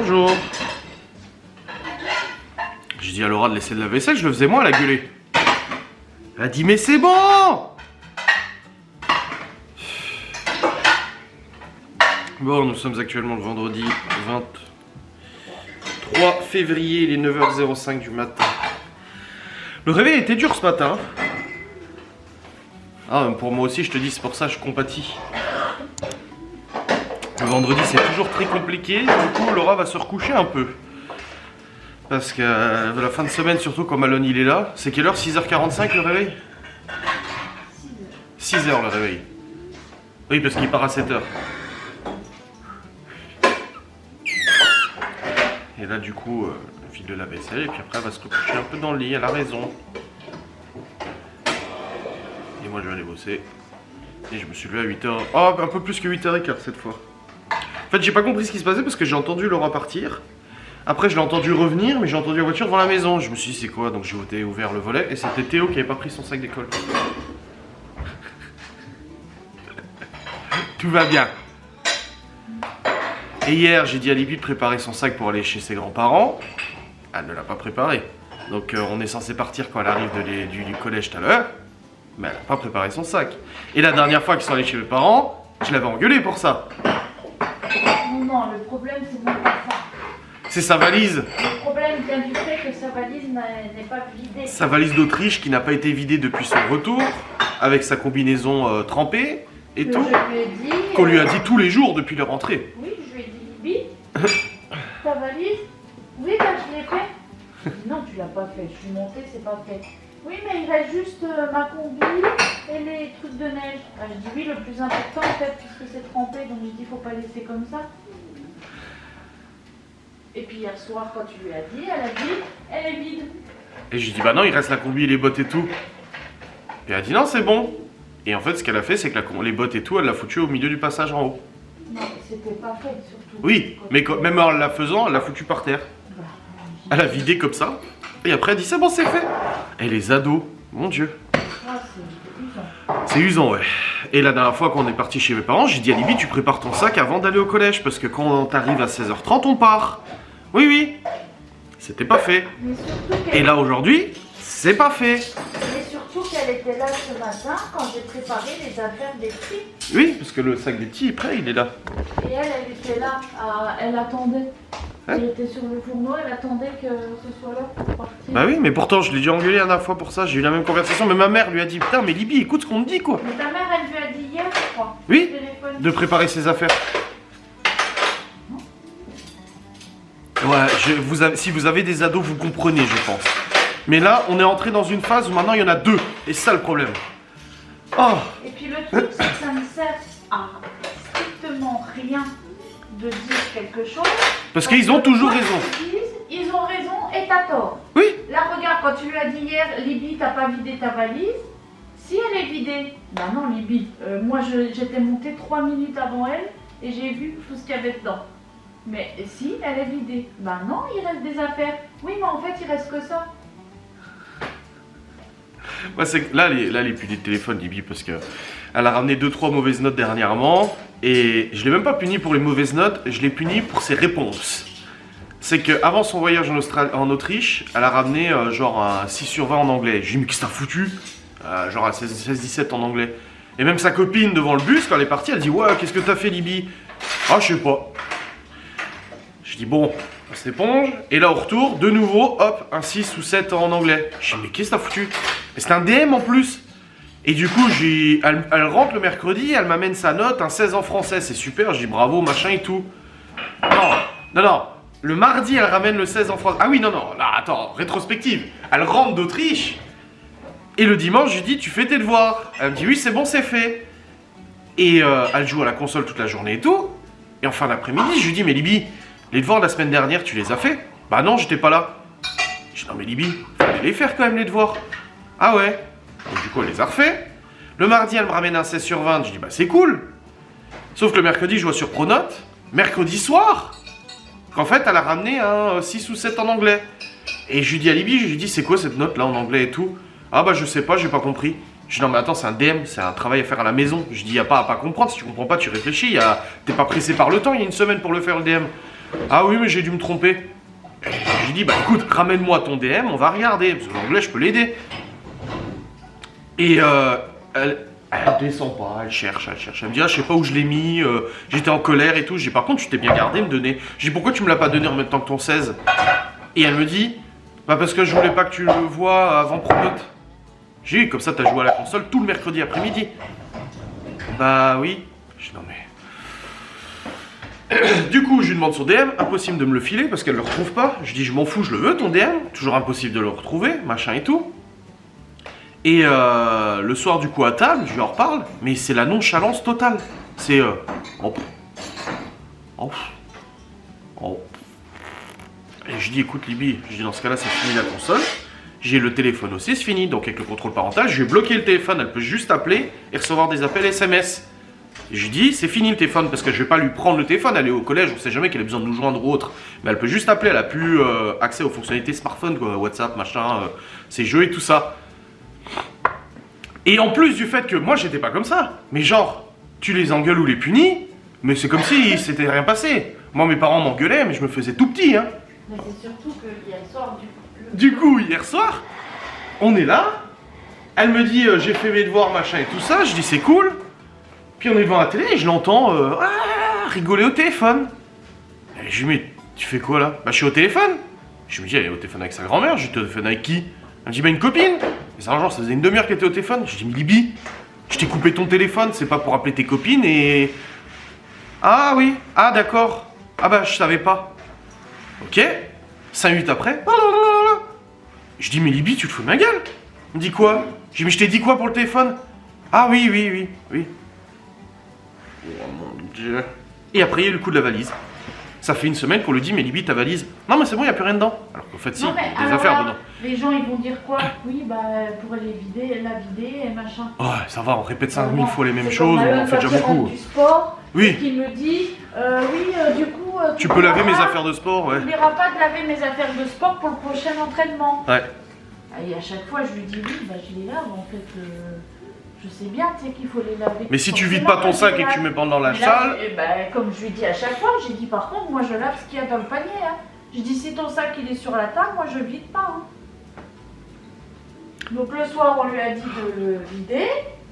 Bonjour. J'ai dit à Laura de laisser de la vaisselle, je le faisais moi, elle a gueulé. Elle a dit mais c'est bon. Bon, nous sommes actuellement le vendredi 23 février, il est 9h05 du matin. Le réveil était dur ce matin. Ah, même pour moi aussi, je te dis, c'est pour ça que je compatis. Le vendredi, c'est toujours très compliqué. Du coup, Laura va se recoucher un peu. Parce que la fin de semaine, surtout quand Malone il est là, c'est quelle heure? 6h45 le réveil? 6h le réveil. Oui, parce qu'il part à 7h. Et là, du coup, elle file de la vaisselle et puis après, elle va se recoucher un peu dans le lit. Elle a raison. Et moi, je vais aller bosser. Et je me suis levé à 8h. Oh, un peu plus que 8h15 cette fois. En fait, j'ai pas compris ce qui se passait parce que j'ai entendu Laura partir. Après, je l'ai entendu revenir, mais j'ai entendu la voiture devant la maison. Je me suis dit, c'est quoi? Donc, j'ai ouvert le volet et c'était Théo qui avait pas pris son sac d'école. Tout va bien. Et hier, j'ai dit à Libby de préparer son sac pour aller chez ses grands-parents. Elle ne l'a pas préparé. Donc, on est censé partir quand elle arrive du collège tout à l'heure. Mais elle n'a pas préparé son sac. Et la dernière fois qu'ils sont allés chez mes parents, je l'avais engueulé pour ça. Non, le problème c'est même pas ça. C'est sa valise. Le problème vient du fait que sa valise n'est pas vidée. Sa valise d'Autriche qui n'a pas été vidée depuis son retour, avec sa combinaison trempée et Que tout. je lui ai dit. Qu'on lui a dit tous les jours depuis leur rentrée. Oui, je lui ai dit, Libby, ta valise. Oui, bah je l'ai fait. Je dis, non, tu l'as pas fait. Je suis montée, c'est pas fait. Oui, mais il reste juste ma combi et les trucs de neige. Ah, je dis oui, le plus important en fait, puisque c'est trempé, donc je dis faut pas laisser comme ça. Et puis hier soir, quand tu lui as dit, elle a dit, elle est vide. Et je lui dis bah non, il reste la combi et les bottes et tout. Et elle a dit non, c'est bon. Et en fait, ce qu'elle a fait, c'est que les bottes et tout, elle l'a foutu au milieu du passage en haut. Non, mais c'était pas fait surtout. Oui, mais même en la faisant, elle l'a foutu par terre. Bah, Elle a vidé comme ça. Et après, elle dit c'est bon, c'est fait. Et les ados, mon Dieu. ah, c'est usant. C'est usant, ouais. Et la dernière fois qu'on est parti chez mes parents, j'ai dit à Libby, tu prépares ton sac avant d'aller au collège, parce que quand t'arrives à 16h30, on part. Oui, oui. C'était pas fait. Mais surtout Et qu'elle là, aujourd'hui, c'est pas fait. qu'elle était là ce matin quand j'ai préparé les affaires des petits. Oui, parce que le sac des petits est prêt, il est là. Et elle était là, elle attendait. Hein? Elle était sur le fourneau, elle attendait que ce soit là pour partir. Bah oui, mais pourtant, je l'ai déjà engueulé la dernière fois pour ça, j'ai eu la même conversation, mais ma mère lui a dit, putain, mais Libby, écoute ce qu'on me dit, quoi. Mais ta mère, elle lui a dit hier, je crois. Oui, au téléphone. de préparer ses affaires. Ouais, si vous avez des ados, vous comprenez, je pense. Mais là, on est entré dans une phase où maintenant il y en a deux. Et c'est ça le problème. Oh, Et puis le truc, c'est que ça ne sert à strictement rien de dire quelque chose. parce qu'ils ont toujours raison. Ils ont raison et t'as tort. Oui, Là, regarde, quand tu lui as dit hier, Libby, t'as pas vidé ta valise. Si elle est vidée, bah non, Libby. Moi, j'étais montée 3 minutes avant elle et j'ai vu tout ce qu'il y avait dedans. Mais si elle est vidée, bah non, il reste des affaires. Oui, mais en fait, il reste que ça. moi, c'est que là, elle est plus des téléphones, Libby, parce que elle a ramené 2-3 mauvaises notes dernièrement. Et je l'ai même pas puni pour les mauvaises notes, je l'ai puni pour ses réponses. C'est qu'avant son voyage en Autriche, elle a ramené genre un 6/20 en anglais. J'ai dit, mais qu'est-ce que t'as foutu? Genre un 16-17 en anglais. Et même sa copine devant le bus, quand elle est partie, elle dit, ouais, qu'est-ce que t'as fait, Libby? Ah, je sais pas. Je dis, bon, on s'éponge. Et là, au retour, de nouveau, hop, un 6 ou 7 en anglais. Je dis, mais qu'est-ce que t'as foutu? Mais c'est un DM en plus. Et du coup, elle rentre le mercredi, elle m'amène sa note, un 16 en français, c'est super, je dis bravo, machin et tout. Non. Le mardi, elle ramène le 16 en français. Ah oui, non, là, attends, rétrospective. Elle rentre d'Autriche. Et le dimanche, je lui dis, tu fais tes devoirs. Elle me dit, oui, c'est bon, c'est fait. Et elle joue à la console toute la journée et tout. Et en fin d'après-midi, je lui dis, mais Libby, les devoirs de la semaine dernière, tu les as fait? Bah non, j'étais pas là. Je dis, non, mais Libby, fallait les faire quand même, les devoirs. Ah ouais. Donc, du coup, elle les a refait. Le mardi, elle me ramène un 16/20. Je dis, bah c'est cool. Sauf que le mercredi, je vois sur Pronote, mercredi soir, qu'en fait, elle a ramené un 6 ou 7 en anglais. Et je lui dis à Libby, je lui dis, c'est quoi cette note là en anglais et tout? Ah bah je sais pas, j'ai pas compris. Je dis, non mais attends, c'est un DM, c'est un travail à faire à la maison. Je dis, y a pas à pas comprendre, si tu comprends pas, tu réfléchis. T'es pas pressé par le temps, il y a une semaine pour le faire le DM. Ah oui, mais j'ai dû me tromper. J'ai dit, bah écoute, ramène-moi ton DM, on va regarder. Parce que l'anglais, je peux l'aider. Et elle descend pas, elle cherche. Elle me dit, ah, je sais pas où je l'ai mis, j'étais en colère et tout. J'ai dit, par contre, tu t'es bien gardé, me donner. J'ai dit, pourquoi tu me l'as pas donné en même temps que ton 16? Et elle me dit, bah parce que je voulais pas que tu le vois avant promote. J'ai dit, comme ça, t'as joué à la console tout le mercredi après-midi. Bah oui. Je dis, non mais. Du coup, je lui demande son DM, impossible de me le filer parce qu'elle le retrouve pas. Je dis, je m'en fous, je le veux ton DM, toujours impossible de le retrouver, machin et tout. Et le soir, du coup, à table, je lui en reparle, mais c'est la nonchalance totale. C'est. Oh. Et je dis, écoute, Libby, je dis, dans ce cas-là, c'est fini la console. J'ai le téléphone aussi, c'est fini. Donc, avec le contrôle parental, je vais bloquer le téléphone, elle peut juste appeler et recevoir des appels SMS. Je lui dis, c'est fini le téléphone, parce que je vais pas lui prendre le téléphone, elle est au collège, on sait jamais qu'elle a besoin de nous joindre ou autre. Mais elle peut juste appeler, elle a plus accès aux fonctionnalités smartphone, quoi, WhatsApp, machin, ses jeux et tout ça. Et en plus du fait que moi, j'étais pas comme ça. Mais genre, tu les engueules ou les punis, mais c'est comme si c'était rien passé. Moi, mes parents m'engueulaient, mais je me faisais tout petit, hein. Mais c'est surtout que hier soir, Du coup, hier soir, on est là. Elle me dit, j'ai fait mes devoirs, machin et tout ça. Je dis, c'est cool. Puis on est devant la télé et je l'entends rigoler au téléphone. Et je lui dis, mais tu fais quoi là? Bah, je suis au téléphone. Je me dis, elle est au téléphone avec sa grand-mère. Je suis au téléphone avec qui? Elle me dit, bah, une copine. Et ça, genre, ça faisait une demi-heure qu'elle était au téléphone. Je dis, mais Libby, je t'ai coupé ton téléphone, c'est pas pour appeler tes copines et. Ah oui, ah d'accord. Ah bah, je savais pas. Ok. 5 minutes après. Je dis, mais Libby, tu te fous de ma gueule? Elle me dit quoi? Je dis, mais je t'ai dit quoi pour le téléphone? Ah oui. Oh mon dieu. Et après, il y a eu le coup de la valise. Ça fait une semaine qu'on lui dit, mais Libby, ta valise. Non, mais c'est bon, il n'y a plus rien dedans. Alors qu'en fait, si, non, il y mais a des affaires là, dedans. Les gens, ils vont dire quoi? Oui, bah, pour la vider et machin. Oh, ça va, on répète 5000 fois les mêmes C'est choses, comme on en fait déjà beaucoup. Du sport, Oui. Qui me dit, du coup. Tu peux laver mes affaires de sport, ouais. Il n'ira pas de laver mes affaires de sport pour le prochain entraînement. Ouais. Et à chaque fois, je lui dis, oui, bah, je les lave, en fait. Je sais bien, tu sais qu'il faut les laver. Mais si tu vides pas ton sac et que tu mets pas dans la salle. Comme je lui dis à chaque fois, j'ai dit par contre, moi je lave ce qu'il y a dans le panier. Hein. Je dis si ton sac il est sur la table, moi je vide pas. Hein. Donc le soir, on lui a dit de le vider,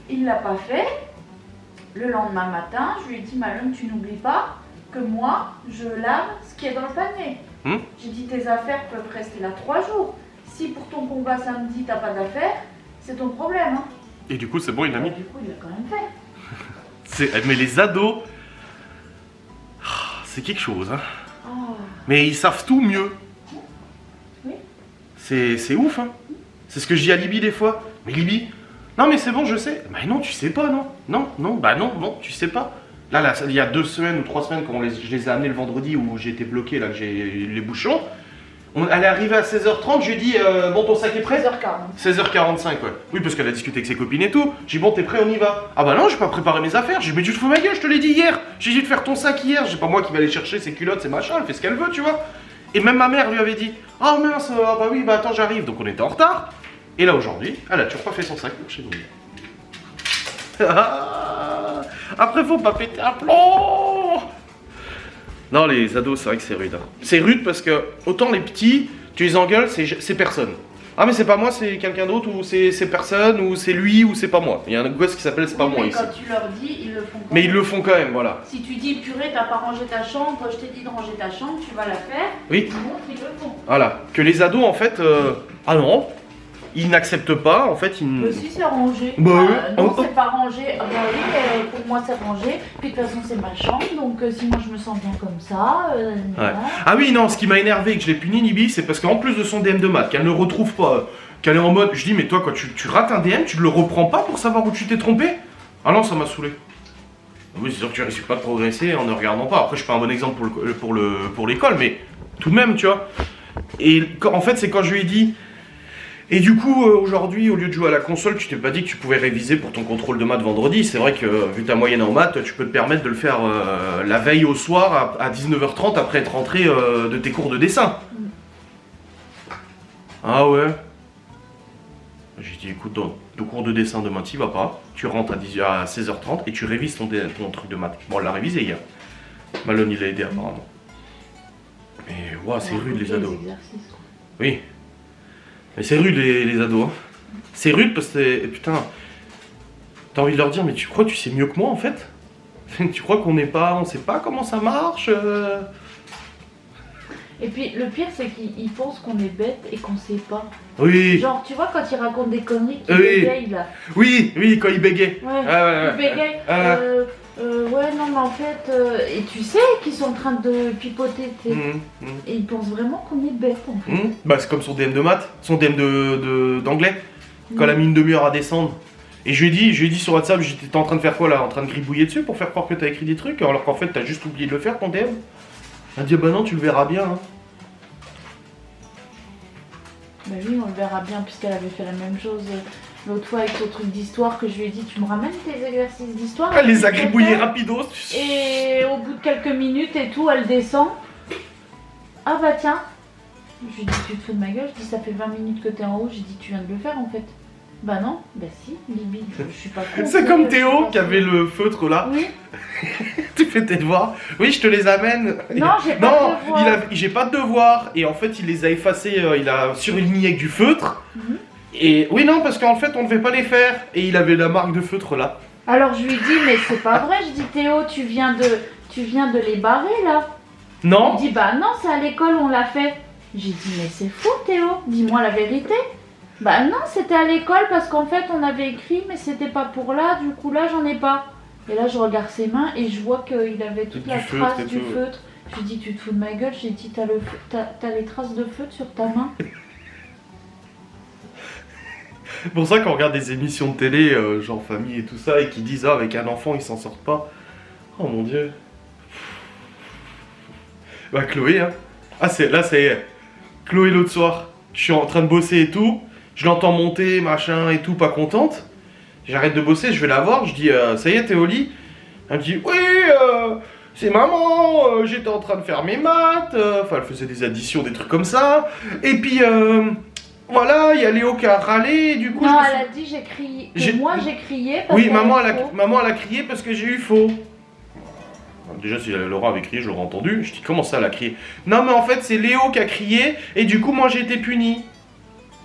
il l'a pas fait. Le lendemain matin, je lui ai dit, Malone, tu n'oublies pas que moi, je lave ce qui est dans le panier. J'ai dit, tes affaires peuvent rester là 3 jours. Si pour ton combat samedi, t'as pas d'affaires, c'est ton problème. Hein. Et du coup, c'est bon, il l'a mis. Du coup, il l'a quand même fait. Mais les ados, c'est quelque chose, hein. Oh. Mais ils savent tout mieux. Oui. C'est ouf, hein. C'est ce que je dis à Libby des fois. Mais Libby, non mais c'est bon, je sais. Mais non, tu sais pas, non. Non, tu sais pas. Là, il y a 2 semaines ou 3 semaines, quand je les ai amenés le vendredi où j'ai été bloqué, là, que j'ai les bouchons. Elle est arrivée à 16h30, je lui ai dit, bon, ton sac est prêt? 16h45, ouais. Oui, parce qu'elle a discuté avec ses copines et tout. J'ai dit, bon, t'es prêt, on y va. Ah bah non, j'ai pas préparé mes affaires. J'ai dit, mais tu te fous ma gueule, je te l'ai dit hier. J'ai dit de faire ton sac hier. J'ai pas moi qui vais aller chercher ses culottes, ses machins, elle fait ce qu'elle veut, tu vois. Et même ma mère lui avait dit, ah mince, bah oui, bah attends, j'arrive. Donc on était en retard. Et là, aujourd'hui, elle a toujours pas fait son sac pour chez nous. Après, faut pas péter un plomb. Non, les ados, c'est vrai que c'est rude. Hein. C'est rude parce que, autant les petits, tu les engueules, c'est personne. Ah, mais c'est pas moi, c'est quelqu'un d'autre, ou c'est personne, ou c'est lui, ou c'est pas moi. Il y a un gosse qui s'appelle c'est pas moi mais ici. Quand tu leur dis, ils le font quand Mais même. ils le font quand même, voilà. Si tu dis, purée, t'as pas rangé ta chambre, je t'ai dit de ranger ta chambre, tu vas la faire. Oui. Ils le font. Voilà. Que les ados, en fait, ah non, ils n'acceptent pas, en fait, ils. Si c'est rangé. Bah oui. Non, c'est pas rangé. Ah bah oui, pour moi c'est rangé. Puis de toute façon c'est ma chambre, donc si moi je me sens bien comme ça. Ouais. Voilà. Ah oui, non, ce qui m'a énervé et que je l'ai puni, Libby, c'est parce qu'en plus de son DM de maths, qu'elle ne retrouve pas, qu'elle est en mode, je dis, mais toi, quand tu rates un DM, tu le reprends pas pour savoir où tu t'es trompé? Ah non, ça m'a saoulé. Oui, c'est sûr que tu risques pas de progresser en ne regardant pas. Après, je suis pas un bon exemple pour l'école, mais tout de même, tu vois. Et en fait, c'est quand je lui ai dit. Et du coup, aujourd'hui, au lieu de jouer à la console, tu t'es pas dit que tu pouvais réviser pour ton contrôle de maths vendredi. C'est vrai que, vu ta moyenne en maths, tu peux te permettre de le faire la veille au soir à 19h30 après être rentré de tes cours de dessin. Ah ouais. J'ai dit, écoute, dans ton cours de dessin demain, t'y vas pas. Tu rentres à 16h30 et tu révises ton truc de maths. Bon, on l'a révisé hier. Malone, il l'a aidé apparemment. Mais bon, c'est vrai que c'est rude. Hein. C'est rude parce que, autant les petits, tu les engueules, c'est personne. Ah, mais c'est pas moi, c'est quelqu'un d'autre, ou c'est lui, ou c'est pas moi. Il y a un gosse qui s'appelle c'est pas moi ici. Oui, mais quand tu leur dis, ils le font quand même. Mais ils le font quand même, voilà. Que les ados, en fait, ils n'acceptent pas, en fait, ils. Ouah, c'est Alors, rude les les ados. exercices, quoi. Oui. Mais c'est rude les ados. Hein. C'est rude parce que putain, t'as envie de leur dire mais tu crois que tu sais mieux que moi en fait? Tu crois on sait pas comment ça marche Et puis le pire c'est qu'ils pensent qu'on est bête et qu'on sait pas. Oui. Genre tu vois quand ils racontent des conneries qu'ils Oui. bégayent là. Oui, quand il bégait. Ouais, ouais. ils bégayent. Ouais non mais en fait, et tu sais qu'ils sont en train de pipoter, tu sais. Et ils pensent vraiment qu'on est bête en fait. Bah c'est comme son DM de maths, son DM d'anglais, quand elle a mis une demi-heure à descendre. Et je lui ai dit sur WhatsApp, j'étais en train de faire quoi là? En train de gribouiller dessus pour faire croire que t'as écrit des trucs, alors qu'en fait t'as juste oublié de le faire ton DM. Elle a dit bah non tu le verras bien. Hein. Bah oui on le verra bien puisqu'elle avait fait la même chose l'autre fois avec son truc d'histoire que je lui ai dit tu me ramènes tes exercices d'histoire. Elle les a gribouillés rapidos. Et au bout de quelques minutes et tout elle descend. Ah bah tiens. Je lui dis tu te fous de ma gueule, je dis ça fait 20 minutes que t'es en haut, j'ai dit tu viens de le faire en fait. Bah non, bah si, Bibi, je suis pas con. C'est comme Théo qui avait le feutre là. Oui. Tu fais tes devoirs. Oui, je te les amène. Non, j'ai pas de devoirs. J'ai pas de devoirs. Et en fait, il les a effacés, il a surligné avec du feutre. Et oui, non, parce qu'en fait, on ne devait pas les faire. Et il avait la marque de feutre là. Alors je lui dis, mais c'est pas vrai. Je dis, Théo, tu viens de les barrer là. Non. Il dit, bah non, c'est à l'école, on l'a fait. J'ai dit, mais c'est faux, Théo. Dis-moi la vérité. Bah non, c'était à l'école parce qu'en fait, on avait écrit, mais c'était pas pour là. Du coup, là, j'en ai pas. Et là, je regarde ses mains et je vois qu'il avait toute la trace du feutre. Je lui dis, tu te fous de ma gueule. J'ai dit, t'as les traces de feutre sur ta main. C'est pour ça qu'on regarde des émissions de télé, genre famille et tout ça, et qui disent, ah, avec un enfant, ils s'en sortent pas. Oh mon dieu. Bah, Chloé, hein. Ah, là, ça y est. Chloé, l'autre soir, je suis en train de bosser et tout. Je l'entends monter, machin et tout, pas contente. J'arrête de bosser, je vais la voir, je dis, ça y est, t'es au lit? Elle me dit, oui, c'est maman, j'étais en train de faire mes maths. Enfin, elle faisait des additions, des trucs comme ça. Et puis, voilà, il y a Léo qui a râlé, du coup... Non, elle a dit, j'ai crié. Moi, j'ai crié parce oui, que maman, elle a crié parce que j'ai eu faux. Déjà, si Laura avait crié, je l'aurais entendu. Je dis, comment ça, elle a crié? Non, mais en fait, c'est Léo qui a crié, et du coup, moi, j'ai été puni.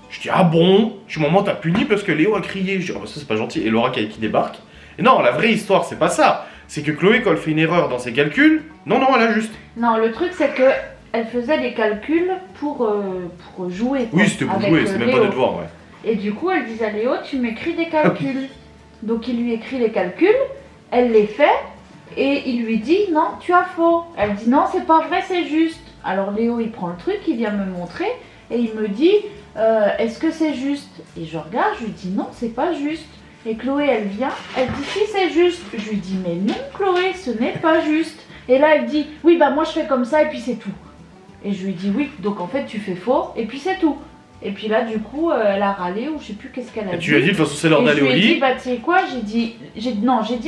Je dis, ah bon? Je dis, maman, t'as puni parce que Léo a crié. Je dis, oh, bah, ça, c'est pas gentil. Et Laura qui débarque. Et non, la vraie histoire, c'est pas ça. C'est que Chloé, quand elle fait une erreur dans ses calculs, non, elle a juste. Non, le truc, c'est que elle faisait les calculs pour jouer. Quoi, oui, c'était pour jouer, c'est même pas des devoirs, ouais. Et du coup, elle disait à Léo, tu m'écris des calculs. Donc, il lui écrit les calculs, elle les fait, et il lui dit, non, tu as faux. Elle dit, non, c'est pas vrai, c'est juste. Alors, Léo, il prend le truc, il vient me montrer, et il me dit, est-ce que c'est juste? Et je regarde, je lui dis, non, c'est pas juste. Et Chloé, elle vient, elle dit, si, c'est juste. Je lui dis, mais non, Chloé, ce n'est pas juste. Et là, elle dit, oui, bah moi, je fais comme ça, et puis c'est tout. Et je lui dis, oui, donc en fait, tu fais faux, et puis c'est tout. Et puis là, du coup, elle a râlé, ou je sais plus qu'est-ce qu'elle a dit. Tu lui as dit, de toute façon, c'est l'heure d'aller au lit. J'ai dit, bah tu sais quoi, j'ai dit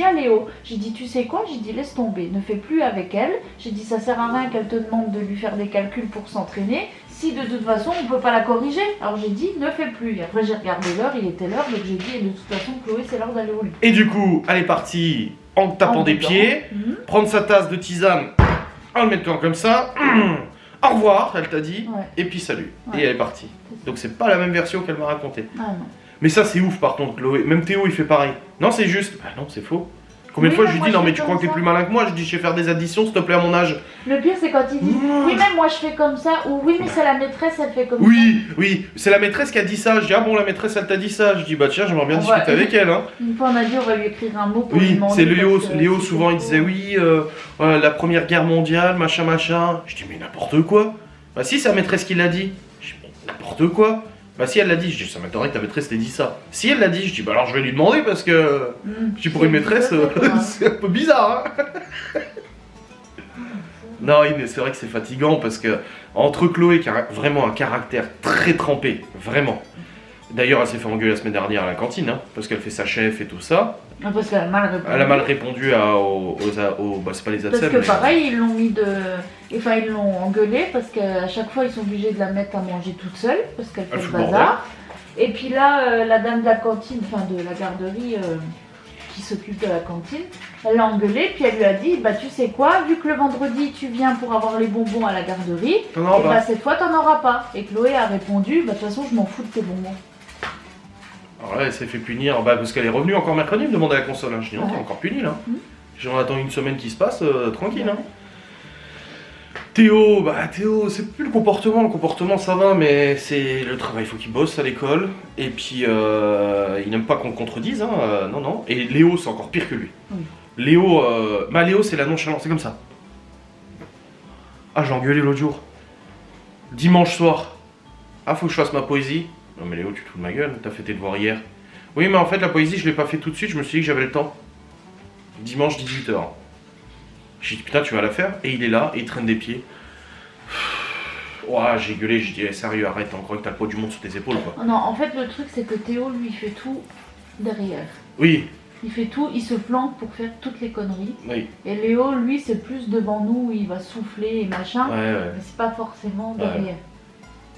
à Léo, j'ai dit, tu sais quoi, j'ai dit, laisse tomber, ne fais plus avec elle. J'ai dit, ça sert à rien qu'elle te demande de lui faire des calculs pour s'entraîner, si de toute façon, on peut pas la corriger. Alors j'ai dit, ne fais plus. Et après, j'ai regardé l'heure, il était l'heure, donc j'ai dit, et de toute façon, Chloé, c'est l'heure d'aller au lit. Et du coup, elle est partie en tapant des pieds, prendre sa tasse de tisane, en le mettant comme ça. Au revoir, elle t'a dit, et puis salut. Et elle est partie. Donc c'est pas la même version qu'elle m'a racontée. Ah non. Mais ça c'est ouf par contre, Chloé. Même Théo il fait pareil. Non, c'est juste. Bah non, c'est faux. Combien de fois je lui dis, non mais tu crois que t'es plus malin que moi? Je dis, je sais faire des additions, s'il te plaît, à mon âge. Le pire c'est quand il dit, oui même moi je fais comme ça, ou oui mais c'est la maîtresse, elle fait comme ça. Oui, c'est la maîtresse qui a dit ça. Je dis, ah bon, la maîtresse elle t'a dit ça. Je dis, bah tiens, j'aimerais bien discuter avec elle. Hein. Une fois on a dit, on va lui écrire un mot pour lui demander. Oui, c'est Léo souvent il disait, oui, la première guerre mondiale, machin. Je dis, mais n'importe quoi. Bah si, c'est la maîtresse qui l'a dit. Je dis, mais n'importe quoi. Bah si elle l'a dit, je dis, ça m'étonnerait que ta maîtresse t'ait dit ça. Si elle l'a dit, je dis, bah alors je vais lui demander parce que je dis, pour une maîtresse, c'est un peu bizarre. Hein. Non, mais c'est vrai que c'est fatigant parce que entre Chloé qui a vraiment un caractère très trempé, vraiment. D'ailleurs, elle s'est fait engueuler la semaine dernière à la cantine, hein, parce qu'elle fait sa chef et tout ça. Ah, parce qu'elle a mal répondu. Elle a mal répondu bah c'est pas les absents. Parce que pareil, ils l'ont mis Enfin, ils l'ont engueulée parce qu'à chaque fois, ils sont obligés de la mettre à manger toute seule, parce qu'elle fait le bazar. Et puis là, la dame de la cantine, enfin de la garderie, qui s'occupe de la cantine, elle l'a engueulé, puis elle lui a dit, bah tu sais quoi, vu que le vendredi tu viens pour avoir les bonbons à la garderie, et bah cette fois t'en auras pas. Et Chloé a répondu, bah de toute façon je m'en fous de tes bonbons. Alors là, elle s'est fait punir, parce qu'elle est revenue encore mercredi me demander la console. Hein. Je dis, non, t'es encore puni là. J'en attends une semaine qui se passe, tranquille. Hein. Théo, c'est plus le comportement ça va, mais c'est le travail, il faut qu'il bosse à l'école, et puis il n'aime pas qu'on le contredise, hein, non. Et Léo, c'est encore pire que lui. Oui. Léo, Léo, c'est la nonchalance, c'est comme ça. Ah, j'ai engueulé l'autre jour. Dimanche soir. Ah, faut que je fasse ma poésie. Non mais Léo, tu te fous de ma gueule, t'as fait tes devoirs hier. Oui, mais en fait, la poésie, je l'ai pas fait tout de suite, je me suis dit que j'avais le temps. Dimanche 18h. J'ai dit putain tu vas la faire, et il est là, et il traîne des pieds. Ouah, j'ai gueulé, j'ai dit hey, sérieux arrête, on croit que t'as le poids du monde sur tes épaules quoi. Non, en fait le truc c'est que Théo lui il fait tout derrière. Oui. Il fait tout, il se planque pour faire toutes les conneries. Oui. Et Léo lui c'est plus devant nous, il va souffler et machin, ouais. mais c'est pas forcément derrière.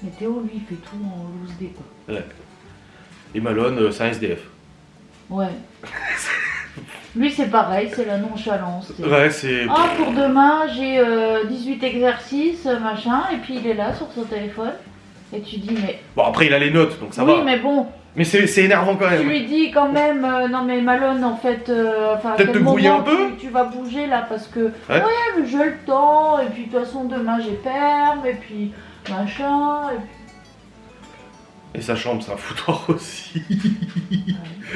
Mais Théo lui il fait tout en loose dé quoi. Ouais. Et Malone, c'est un SDF. Ouais. Lui c'est pareil, c'est la nonchalance. Ouais, c'est... Ah pour demain j'ai 18 exercices, machin, et puis il est là sur son téléphone. Et tu dis mais... Bon après il a les notes, donc ça va. Oui mais bon... Mais c'est énervant quand même. Tu lui dis quand même, non mais Malone en fait, peut-être te grouiller un peu. Tu vas bouger là parce que, ouais mais j'ai le temps, et puis de toute façon demain j'ai perm, et puis machin, et puis... Et sa chambre, c'est un foutoir aussi.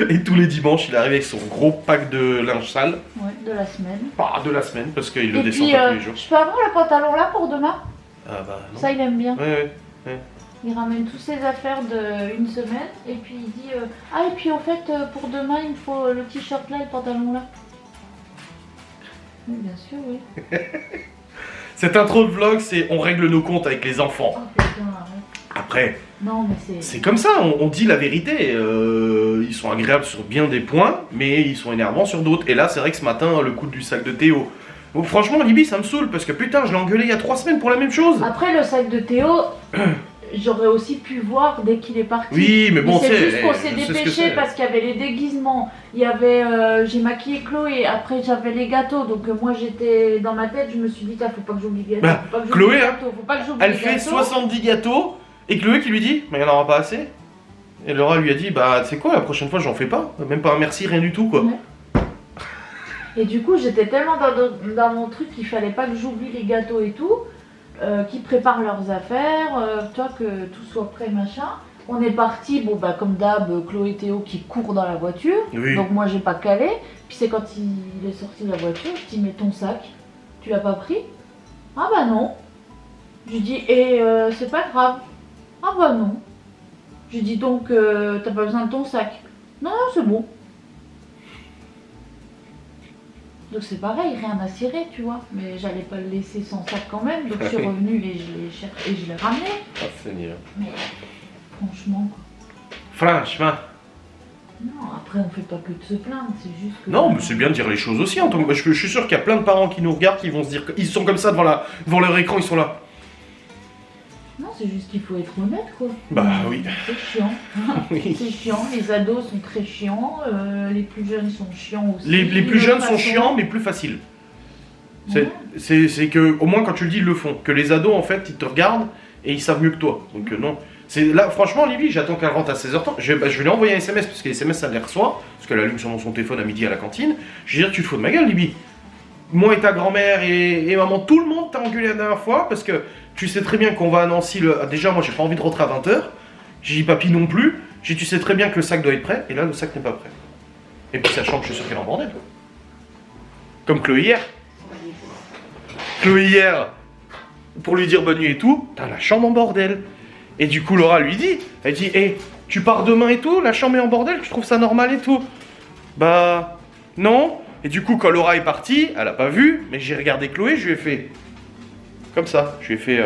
Et tous les dimanches, il arrive avec son gros pack de linge sale. Ouais, de la semaine. Ah, de la semaine, parce qu'il le et descend puis, pas tous les jours. Je peux avoir le pantalon là pour demain? Ah bah non. Ça, il aime bien. Ouais. Il ramène toutes ses affaires d'une semaine, et puis il dit ah, et puis en fait, pour demain, il me faut le t-shirt là et le pantalon là. Oui, bien sûr, oui. Cette intro de vlog, c'est on règle nos comptes avec les enfants. Oh putain, arrête. Après, non, mais c'est comme ça, on dit la vérité. Ils sont agréables sur bien des points, mais ils sont énervants sur d'autres. Et là, c'est vrai que ce matin, le coup du sac de Théo. Bon, franchement, Libby, ça me saoule parce que putain, je l'ai engueulé il y a 3 semaines pour la même chose. Après, le sac de Théo, j'aurais aussi pu voir dès qu'il est parti. Oui, mais bon, c'est juste qu'on s'est dépêché parce qu'il y avait les déguisements. Il y avait, j'ai maquillé Chloé. Après, j'avais les gâteaux. Donc moi, j'étais dans ma tête, je me suis dit, faut pas que j'oublie les gâteaux. Faut pas que Chloé, faut pas que j'oublie elle fait 70 gâteaux. Et Chloé qui lui dit, mais il n'y en aura pas assez. Et Laura lui a dit, bah tu sais quoi, la prochaine fois j'en fais pas. Même pas un merci, rien du tout quoi. Ouais. Et du coup j'étais tellement dans mon truc qu'il fallait pas que j'oublie les gâteaux et tout, qu'ils préparent leurs affaires, que tout soit prêt machin. On est parti, bon bah comme d'hab, Chloé et Théo qui courent dans la voiture. Oui. Donc moi j'ai pas calé. Puis c'est quand il est sorti de la voiture, je dis mais ton sac, tu l'as pas pris? Ah bah non. Je dis et c'est pas grave. Ah bah non. J'ai dit donc t'as pas besoin de ton sac. Non, c'est bon. Donc c'est pareil, rien à cirer, tu vois. Mais j'allais pas le laisser sans sac quand même. Donc je suis revenue et je l'ai ramené. Ah Seigneur. Mais franchement. Franchement. Non, après on fait pas que de se plaindre, c'est juste que... Non, mais c'est bien de dire les choses aussi. En tant que... je suis sûr qu'il y a plein de parents qui nous regardent qui vont se dire qu'ils sont comme ça devant leur écran, ils sont là. Non, c'est juste qu'il faut être honnête, quoi. Bah oui. C'est chiant. Oui. C'est chiant, les ados sont très chiants, les plus jeunes sont chiants aussi. Les plus jeunes sont chiants, mais plus faciles. C'est que, au moins quand tu le dis, ils le font. Que les ados, en fait, ils te regardent et ils savent mieux que toi. Donc non. Là, franchement, Libby, j'attends qu'elle rentre à 16h30. Je vais lui envoyer un SMS, parce que les SMS, ça les reçoit. Parce qu'elle allume sur son téléphone à midi à la cantine. Je vais dire, tu te fous de ma gueule, Libby. Moi et ta grand-mère et maman, tout le monde t'a engueulé la dernière fois parce que tu sais très bien qu'on va à Nancy. Déjà, moi, j'ai pas envie de rentrer à 20h. J'ai dit papy non plus. J'ai dit, tu sais très bien que le sac doit être prêt. Et là, le sac n'est pas prêt. Et puis sa chambre, je suis sûr qu'elle est en bordel. Comme Chloé hier. Chloé hier, pour lui dire bonne nuit et tout, t'as la chambre en bordel. Et du coup, Laura lui dit, elle dit, hé, tu pars demain et tout, la chambre est en bordel, tu trouves ça normal et tout? Bah, non. Et du coup, quand Laura est partie, elle a pas vu, mais j'ai regardé Chloé, je lui ai fait comme ça. Je lui ai fait.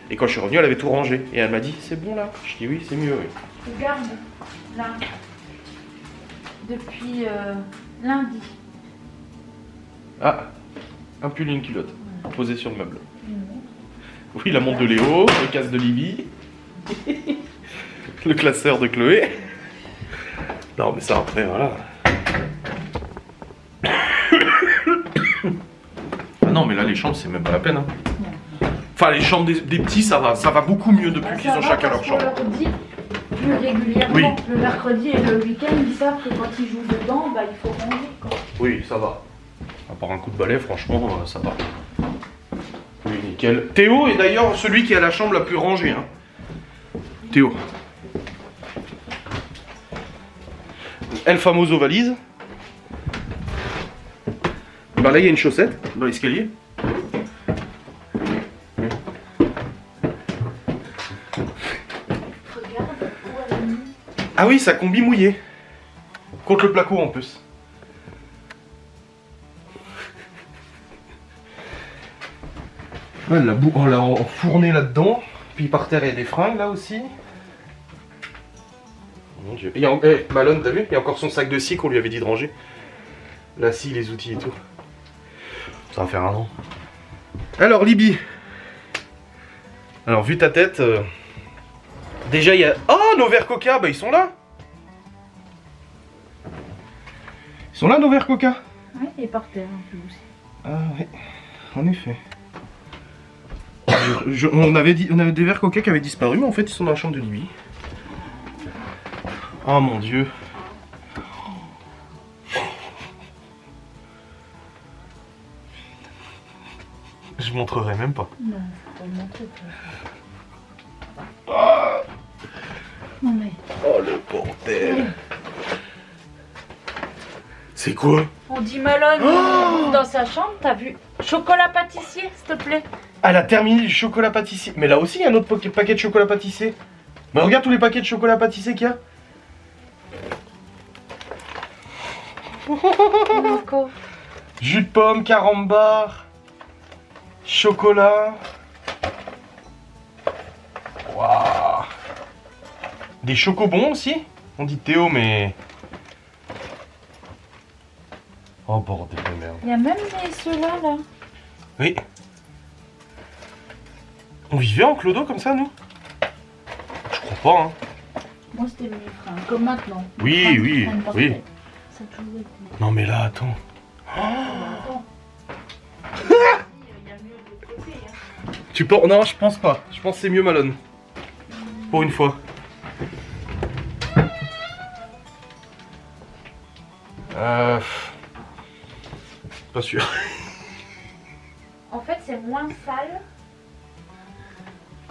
Et quand je suis revenu, elle avait tout rangé. Et elle m'a dit, c'est bon là? Je dis oui, c'est mieux, oui. Regarde, là, depuis lundi. Ah, un pull et une culotte, posé sur le meuble. Oui, la montre de Léo, le casque de Libby, le classeur de Chloé. Non, mais ça après, voilà. non, mais là, les chambres, c'est même pas la peine. Hein. Enfin, les chambres des petits, ça va beaucoup mieux depuis qu'ils ont chacun leur chambre. On leur dit plus régulièrement. Oui. Le mercredi et le week-end, ils savent que quand ils jouent dedans, bah, il faut ranger. Quoi. Oui, ça va. À part un coup de balai, franchement, ça va. Oui, nickel. Théo est d'ailleurs celui qui a la chambre la plus rangée. Hein. Théo. El Famoso valise. Bah là, il y a une chaussette dans l'escalier. Regarde où elle a mis. Ah oui, ça combi mouillé. Contre le placo en plus. Ouais, on l'a enfourné là-dedans. Puis par terre, il y a des fringues là aussi. Mon Dieu. Malone, t'as vu? Il y a encore son sac de scie qu'on lui avait dit de ranger. La scie, les outils et tout. Ça va faire un an. Alors, Libye. Alors, vu ta tête... Déjà, il y a... Oh, nos verres Coca, bah ils sont là. Ils sont là, nos verres Coca. Ouais, il est par terre un peu aussi. Ah oui, en effet. On avait des verres Coca qui avaient disparu, mais en fait, ils sont dans la chambre de Libye. Oh mon Dieu. Je montrerai même pas. Non, faut pas le montrer. Ah Non mais... oh le bordel. C'est quoi? On dit Malone dans sa chambre, t'as vu? Chocolat pâtissier, s'il te plaît. Elle a terminé le chocolat pâtissier. Mais là aussi, il y a un autre paquet de chocolat pâtissier. Mais regarde tous les paquets de chocolat pâtissier qu'il y a. Encore. Jus de pomme, carambar, chocolat. Waouh. Des chocobons aussi. On dit Théo, mais... oh bordel de merde. Il y a même ceux-là, là. Oui. On vivait en clodo comme ça, nous? Je crois pas, hein. Moi, c'était mes fringues, comme maintenant. Oui, Fringues oui, qui traînent par oui. terre. Ça a toujours été. Non mais là, attends. Attends. Il y a mieux de l'autre côté, hein. Tu penses... non, je pense pas. Je pense que c'est mieux Malone. Pour une fois. Pas sûr. En fait, c'est moins sale.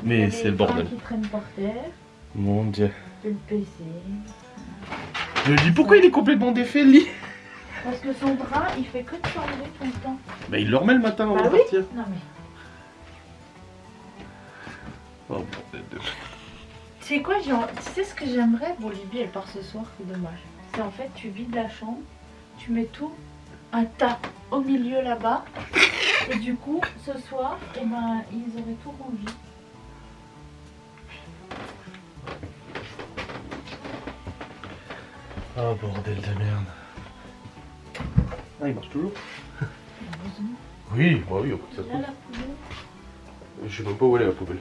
Mais c'est le bordel. Qui traînent par terre. Mon Dieu. C'est le PC. Je me dis pourquoi il est complètement défait le lit? Parce que son drap, il fait que de changer tout le temps. Bah il le remet le matin avant Bah de oui. partir. Non mais. Oh bordel de... Tu sais quoi, tu sais ce que j'aimerais? Bon, Libye elle part ce soir, c'est dommage. C'est en fait, tu vides la chambre, tu mets tout, un tas au milieu là-bas, et du coup, ce soir, eh ben, ils auraient tout rangé. Oh bordel de merde. Ah, il marche toujours? Heureusement. Oui, bah oui, ça se Là, la poubelle. je sais même pas où elle est la poubelle.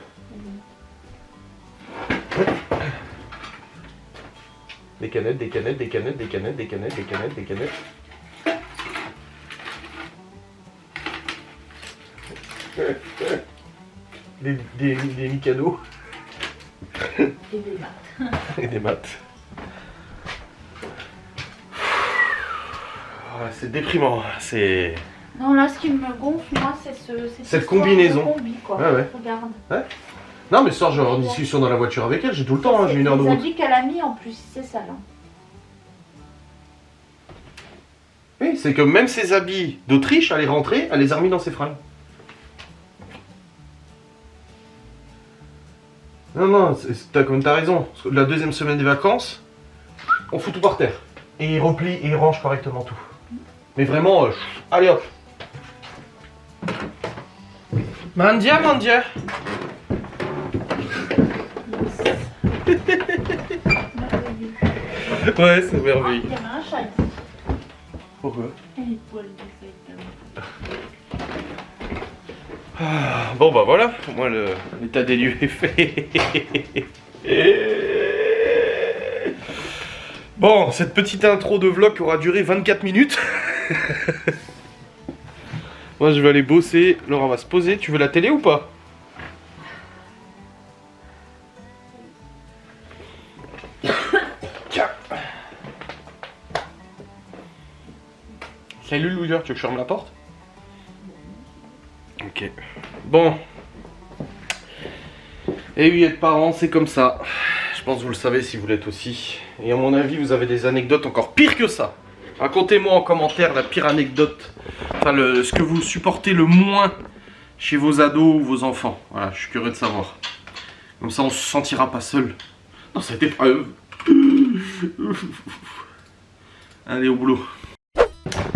Des canettes, des canettes, des canettes, des canettes, des canettes, des canettes, des canettes. Des Mikado. Et des maths. Et des maths. Ah, c'est déprimant, c'est... Non, là, ce qui me gonfle, moi, c'est cette histoire combinaison. de combi, quoi. Ouais, ouais. Regarde. Non mais ce soir, j'ai en discussion dans la voiture avec elle, j'ai tout le temps, hein, j'ai une heure de Les route. habits qu'elle a mis en plus, c'est ça, là. Oui, c'est que même ses habits d'Autriche, elle est rentrée, elle les a remis dans ses fringues. Non, non, t'as raison. La deuxième semaine des vacances, on fout tout par terre. Et il replie et il range correctement tout. Mais vraiment, allez hop. Mandia, mandia. Merveilleux. Ouais, c'est Ah, merveilleux. il y avait un chat ici. Pourquoi? Et les poils de feuille. Bon bah voilà, moi l'état des lieux est fait. Bon, cette petite intro de vlog aura duré 24 minutes. Moi je vais aller bosser, Laura va se poser. Tu veux la télé ou pas? Tiens. Salut le loser, tu veux que je ferme la porte? Ok. Bon. Et oui, être parent, c'est comme ça. Je pense que vous le savez si vous l'êtes aussi. Et à mon avis, vous avez des anecdotes encore pires que ça. Racontez-moi en commentaire la pire anecdote. Enfin, ce que vous supportez le moins chez vos ados ou vos enfants. Voilà, je suis curieux de savoir. Comme ça, on se sentira pas seul dans cette épreuve. Allez, au boulot.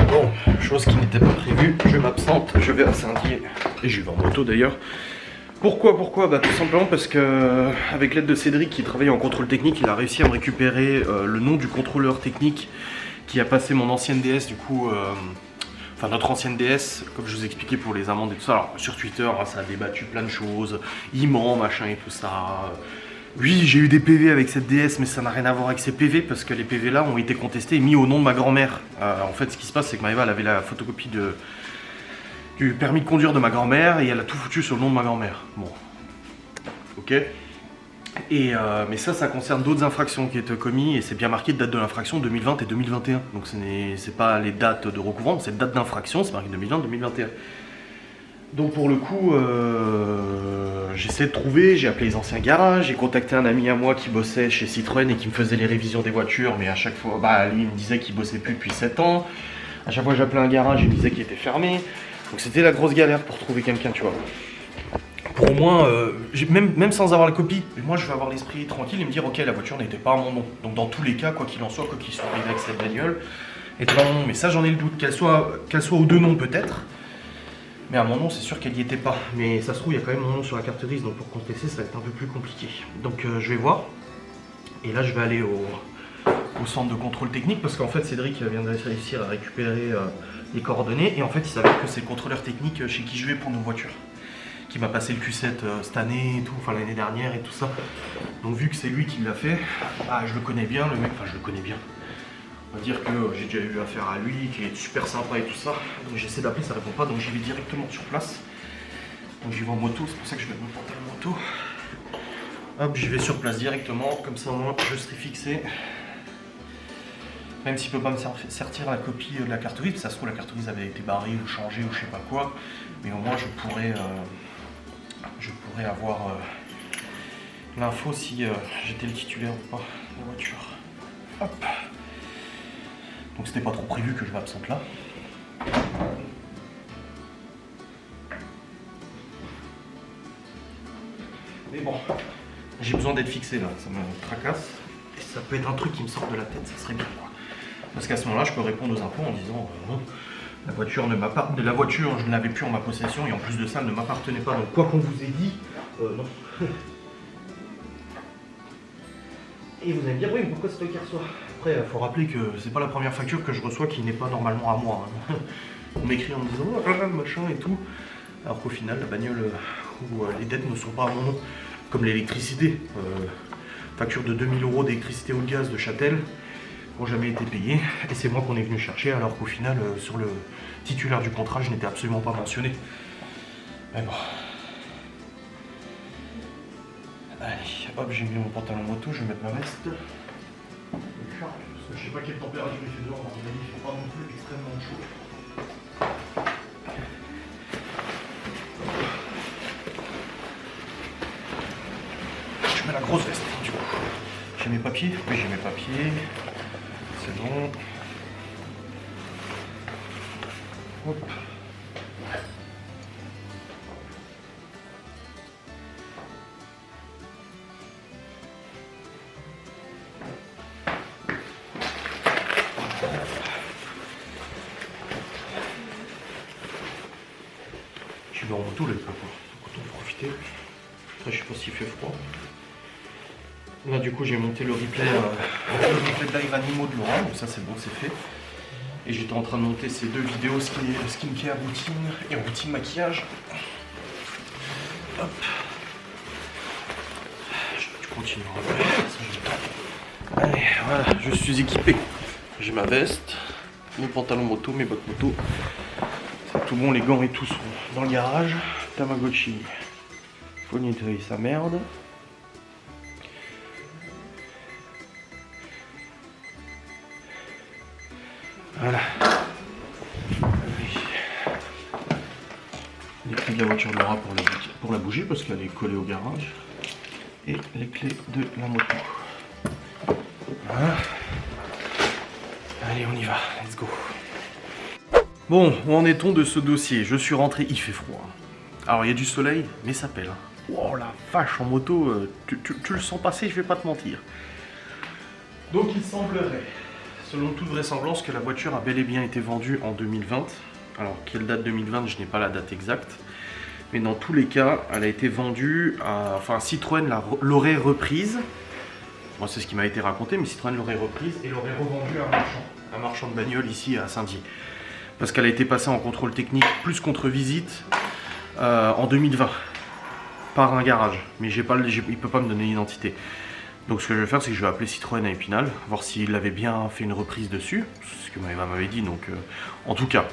Bon, chose qui n'était pas prévue, je m'absente, je vais à Saint-Dié. Et je vais en moto d'ailleurs. Pourquoi? Bah tout simplement parce que avec l'aide de Cédric qui travaille en contrôle technique, il a réussi à me récupérer le nom du contrôleur technique qui a passé mon ancienne DS du coup, enfin notre ancienne DS, comme je vous expliquais pour les amendes et tout ça. Alors sur Twitter, hein, ça a débattu plein de choses, il ment, machin et tout ça. Oui, j'ai eu des PV avec cette DS, mais ça n'a rien à voir avec ces PV parce que les PV là ont été contestés et mis au nom de ma grand-mère. En fait, ce qui se passe, c'est que Maëva elle avait la photocopie du permis de conduire de ma grand-mère et elle a tout foutu sur le nom de ma grand-mère. Bon, ok. Et mais ça concerne d'autres infractions qui étaient commises et c'est bien marqué de date de l'infraction 2020 et 2021. Donc c'est pas les dates de recouvrement, c'est date d'infraction, c'est marqué 2020-2021. Donc pour le coup, j'essaie de trouver, j'ai appelé les anciens garages, j'ai contacté un ami à moi qui bossait chez Citroën et qui me faisait les révisions des voitures, mais à chaque fois, bah lui il me disait qu'il bossait plus depuis 7 ans. À chaque fois que j'appelais un garage, il me disait qu'il était fermé. Donc c'était la grosse galère pour trouver quelqu'un, tu vois. Pour moi, même sans avoir la copie, moi je vais avoir l'esprit tranquille et me dire ok, la voiture n'était pas à mon nom. Donc dans tous les cas, quoi qu'il en soit, quoi qu'il soit arrivé avec cette bagnole, était pas à mon nom. Mais ça j'en ai le doute, qu'elle soit aux deux noms peut-être. Mais à mon nom, c'est sûr qu'elle n'y était pas. Mais ça se trouve, il y a quand même mon nom sur la carte grise, donc pour contester, ça va être un peu plus compliqué. Donc je vais voir. Et là, je vais aller au centre de contrôle technique, parce qu'en fait, Cédric vient de réussir à récupérer les coordonnées. Et en fait, il s'avère que c'est le contrôleur technique chez qui je vais pour nos voitures, qui m'a passé le Q7 cette année et tout, enfin l'année dernière et tout ça. Donc vu que c'est lui qui l'a fait, bah, je le connais bien, le mec, enfin je le connais bien. On va dire que j'ai déjà eu affaire à lui, qu'il est super sympa et tout ça. Donc j'essaie d'appeler, ça répond pas, donc j'y vais directement sur place. Donc j'y vais en moto, c'est pour ça que je vais me porter la moto. Hop, j'y vais sur place directement, comme ça au moins je serai fixé. Même s'il peut pas me sortir la copie de la carte grise, ça se trouve la carte grise avait été barrée ou changée ou je sais pas quoi. Mais au moins je pourrais avoir l'info si j'étais le titulaire ou pas de la voiture. Hop. Donc c'était pas trop prévu que je m'absente là. Mais bon, j'ai besoin d'être fixé là, ça me tracasse. Et ça peut être un truc qui me sort de la tête, ça serait bien quoi. Parce qu'à ce moment-là, je peux répondre aux impôts en disant non, la voiture ne m'appartenait, la voiture je ne l'avais plus en ma possession et en plus de ça, elle ne m'appartenait pas. Donc quoi qu'on vous ait dit, non. Et vous allez me dire oui, mais pourquoi c'est toi qui reçois? Après, il faut rappeler que c'est pas la première facture que je reçois qui n'est pas normalement à moi. Hein. On m'écrit en me disant oh, machin et tout, alors qu'au final, la bagnole ou les dettes ne sont pas à mon nom, comme l'électricité. Facture de 2000 € d'électricité ou de gaz de Châtel n'ont jamais été payées et c'est moi qu'on est venu chercher, alors qu'au final, sur le titulaire du contrat, je n'étais absolument pas mentionné. Mais bon. Allez, hop, j'ai mis mon pantalon moto, je vais mettre ma veste. Parce que je sais pas quelle température il fait dehors, à mon avis, il ne faut pas non plus extrêmement chaud. Je mets la grosse veste, du coup. J'ai mes papiers? Oui, j'ai mes papiers. C'est bon. Hop. Je vais en moto là, il peut pas. Autant en profiter. Après, je sais pas s'il fait froid. Là, du coup, j'ai monté le replay Dive Animaux de Laura, donc ça c'est bon, c'est fait. Et j'étais en train de monter ces deux vidéos skincare routine et routine maquillage. Hop. Je continue après. Allez, voilà, je suis équipé. J'ai ma veste, mes pantalons moto, mes bottes moto. C'est tout bon, les gants et tout sont dans le garage. Tamagotchi, faut nettoyer sa merde. Voilà. Les clés de la voiture de Laura pour la bougie parce qu'elle est collée au garage. Et les clés de la moto. Voilà. Allez, on y va, let's go. Bon, où en est-on de ce dossier? Je suis rentré, il fait froid. Alors, il y a du soleil, mais ça pèle. Oh la vache, en moto, tu le sens passer, je vais pas te mentir. Donc, il semblerait, selon toute vraisemblance, que la voiture a bel et bien été vendue en 2020. Alors, quelle date 2020? Je n'ai pas la date exacte. Mais dans tous les cas, elle a été vendue à... Enfin, Citroën l'aurait reprise. Moi, c'est ce qui m'a été raconté, mais Citroën l'aurait reprise et l'aurait revendue à un marchand de bagnole ici à Saint-Dié. Parce qu'elle a été passée en contrôle technique plus contre-visite en 2020 par un garage. Mais il ne peut pas me donner l'identité. Donc ce que je vais faire, c'est que je vais appeler Citroën à Épinal, voir s'il avait bien fait une reprise dessus. C'est ce que ma m'avait dit. Donc, en tout cas,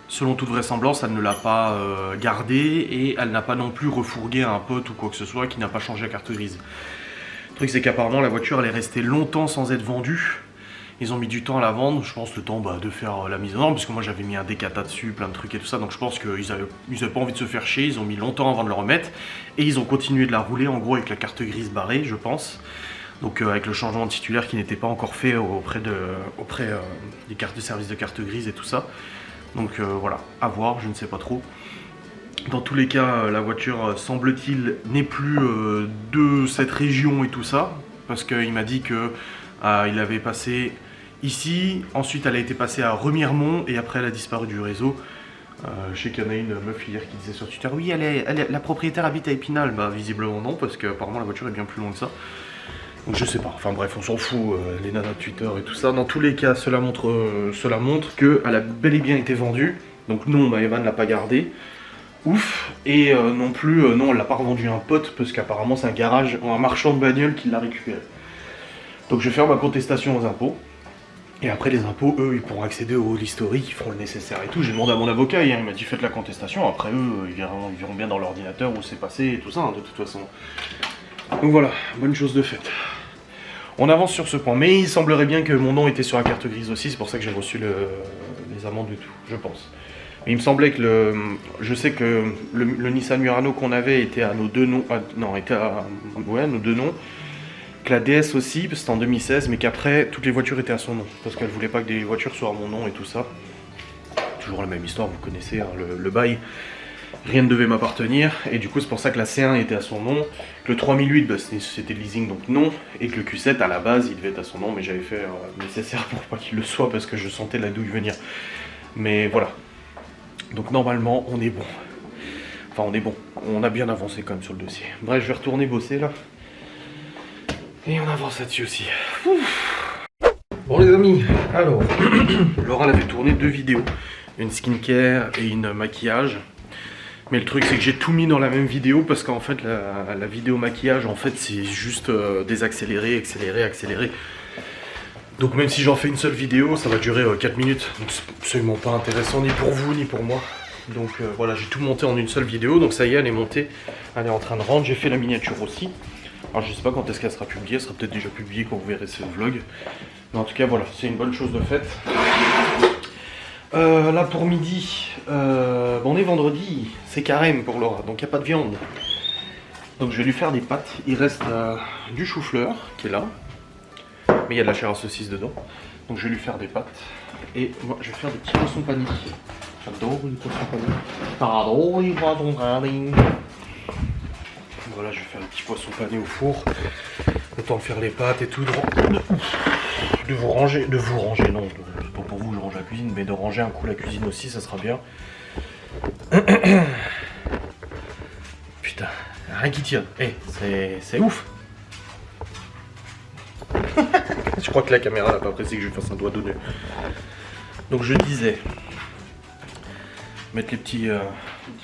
selon toute vraisemblance, elle ne l'a pas gardée et elle n'a pas non plus refourgué à un pote ou quoi que ce soit qui n'a pas changé la carte grise. Le truc, c'est qu'apparemment, la voiture, elle est restée longtemps sans être vendue. Ils ont mis du temps à la vendre, je pense le temps de faire la mise en norme, parce que moi j'avais mis un décata dessus, plein de trucs et tout ça, donc je pense qu'ils avaient pas envie de se faire chier, ils ont mis longtemps avant de le remettre, et ils ont continué de la rouler en gros avec la carte grise barrée, je pense. Donc avec le changement de titulaire qui n'était pas encore fait auprès des cartes de service de carte grise et tout ça. Donc voilà, à voir, je ne sais pas trop. Dans tous les cas, la voiture, semble-t-il, n'est plus de cette région et tout ça, parce qu'il m'a dit que il avait passé ici, ensuite elle a été passée à Remiremont et après elle a disparu du réseau. Je sais qu'il y en a une meuf hier qui disait sur Twitter, oui, la propriétaire habite à Épinal. Bah visiblement non, parce qu'apparemment la voiture est bien plus loin que ça. Donc je sais pas, enfin bref, on s'en fout, les nanas de Twitter et tout ça. Dans tous les cas, cela montre qu'elle a bel et bien été vendue. Donc non, Maëva ne l'a pas gardée. Ouf. Et non plus, non, elle l'a pas revendue à un pote, parce qu'apparemment c'est un marchand de bagnole qui l'a récupéré. Donc je vais faire ma contestation aux impôts. Et après les impôts, eux, ils pourront accéder au historique, ils feront le nécessaire et tout. J'ai demandé à mon avocat hier, il m'a dit faites la contestation. Après eux, ils verront bien dans l'ordinateur où c'est passé et tout ça, hein, de toute façon. Donc voilà, bonne chose de faite. On avance sur ce point. Mais il semblerait bien que mon nom était sur la carte grise aussi, c'est pour ça que j'ai reçu les amendes et tout, je pense. Mais il me semblait que je sais que le Nissan Murano qu'on avait était à nos deux noms. Était à nos deux noms. Que la DS aussi, parce que c'était en 2016, mais qu'après, toutes les voitures étaient à son nom. Parce qu'elle voulait pas que des voitures soient à mon nom et tout ça. Toujours la même histoire, vous connaissez, hein, le bail. Rien ne devait m'appartenir, et du coup c'est pour ça que la C1 était à son nom. Que le 3008, bah, c'était le leasing, donc non. Et que le Q7, à la base, il devait être à son nom, mais j'avais fait le nécessaire pour pas qu'il le soit, parce que je sentais la douille venir. Mais voilà. Donc normalement, on est bon. Enfin, on est bon. On a bien avancé quand même sur le dossier. Bref, je vais retourner bosser là. Et on avance là-dessus aussi. Ouf. Bon les amis, alors, Laura elle avait tourné 2 vidéos. Une skincare et une maquillage. Mais le truc c'est que j'ai tout mis dans la même vidéo parce qu'en fait la vidéo maquillage en fait c'est juste désaccélérer, accélérer, accélérer. Donc même si j'en fais une seule vidéo, ça va durer 4 minutes. Donc c'est absolument pas intéressant ni pour vous ni pour moi. Donc voilà, j'ai tout monté en une seule vidéo. Donc ça y est, elle est montée, elle est en train de rendre. J'ai fait la miniature aussi. Alors je sais pas quand est-ce qu'elle sera publiée, elle sera peut-être déjà publiée quand vous verrez ce vlog. Mais en tout cas voilà, c'est une bonne chose de faite. Là pour midi, on est vendredi, c'est carême pour Laura, donc il n'y a pas de viande. Donc je vais lui faire des pâtes, il reste du chou-fleur qui est là. Mais il y a de la chair à saucisse dedans. Donc je vais lui faire des pâtes. Et moi je vais faire des petits poissons panés. J'adore les poissons panés. Pardon les poissons panés. Voilà, je vais faire des petits poissons panés au four. Le temps de faire les pâtes et tout. De vous ranger, non, c'est pas pour vous, je range la cuisine, mais de ranger un coup la cuisine aussi, ça sera bien. Putain, rien qui tient. Eh, c'est ouf. Je crois que la caméra n'a pas apprécié que je fasse un doigt d'honneur. Donc je disais, mettre les petits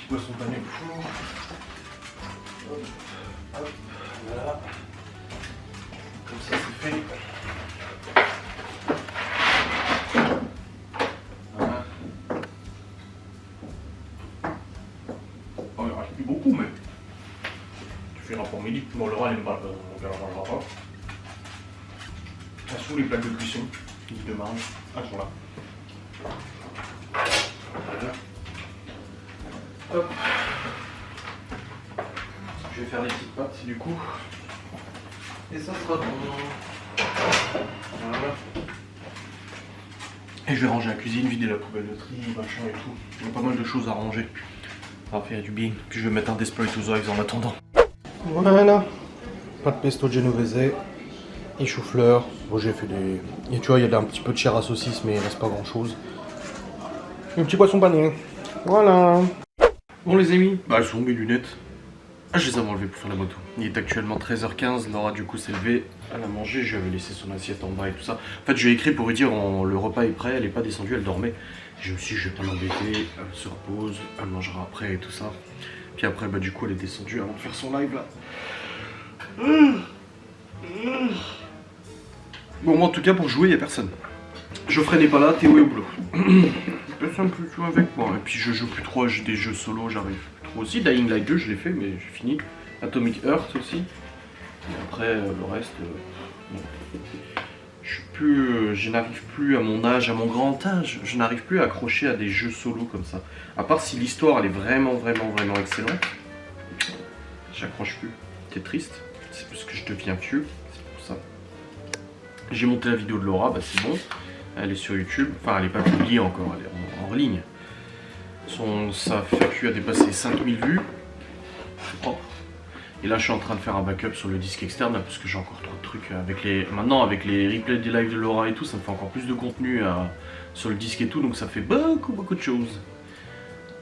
poissons panés au four. Hop, voilà. Comme ça c'est fait. Voilà. midi. Bon, Laura, elle aime pas, donc elle en mangera pas. Ça sous les plaques de cuisson, de marge. Ah, elles sont là. Voilà. Hop. Je vais faire des petites pâtes du coup. Et ça sera bon. Voilà. Et je vais ranger la cuisine, vider la poubelle de tri, machin et tout. Il y a pas mal de choses à ranger. Ça va faire du bien. Puis je vais mettre un Desperate Housewives en attendant. Voilà. Pas de pesto genovese. Et chou-fleur. Bon, j'ai fait des. Et tu vois, il y a un petit peu de chair à saucisse, mais il reste pas grand chose. Un petit poisson pané. Voilà. Bon, les amis. Bah, elles sont mes lunettes. Ah, je les avais enlevées pour faire la moto. Il est actuellement 13h15. Laura, du coup, s'est levée. Elle a mangé. Je lui avais laissé son assiette en bas et tout ça. En fait, je lui ai écrit pour lui dire le repas est prêt. Elle est pas descendue, elle dormait. Je me suis dit, je vais pas m'embêter. Elle se repose. Elle mangera après et tout ça. Puis après, bah, du coup, elle est descendue avant de faire son live là. Bon, moi, en tout cas, pour jouer, il n'y a personne. Geoffrey n'est pas là, Théo est au boulot. Personne plus jouer avec moi. Et puis, je joue plus trop, j'ai des jeux solo, j'arrive plus trop aussi. Dying Light 2, je l'ai fait, mais j'ai fini. Atomic Heart aussi. Et après, le reste. Bon. Je n'arrive plus à mon âge, à mon grand âge, je n'arrive plus à accrocher à des jeux solo comme ça. À part si l'histoire, elle est vraiment excellente. J'accroche plus. C'est triste. C'est parce que je deviens vieux. C'est pour ça. J'ai monté la vidéo de Laura, bah c'est bon. Elle est sur YouTube. Enfin, elle n'est pas publiée encore, elle est en ligne. Sa FAQ a dépassé 5000 vues. C'est propre. Et là, je suis en train de faire un backup sur le disque externe là, parce que j'ai encore trop de trucs. Maintenant, avec les replays des lives de Laura et tout, ça me fait encore plus de contenu sur le disque et tout. Donc, ça fait beaucoup de choses.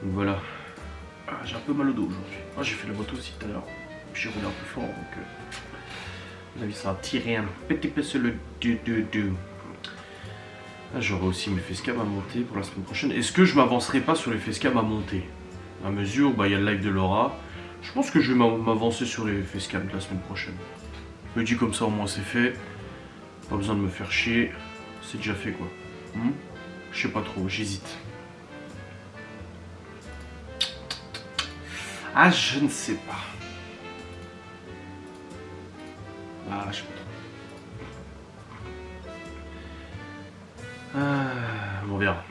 Donc voilà. Ah, j'ai un peu mal au dos aujourd'hui. Ah, j'ai fait la moto aussi tout à l'heure. J'ai roulé un peu fort. Donc, à mon avis, ça va tirer un petit peu sur le deux. Là, j'aurai aussi mes facecam à monter pour la semaine prochaine. Est-ce que je m'avancerai pas sur les facecam à monter? À mesure, bah, il y a le live de Laura. Je pense que je vais m'avancer sur les facecam de la semaine prochaine. Je me dis comme ça, au moins c'est fait. Pas besoin de me faire chier. C'est déjà fait quoi. Je sais pas trop, j'hésite. Ah, je ne sais pas. Ah, je sais pas trop. On verra.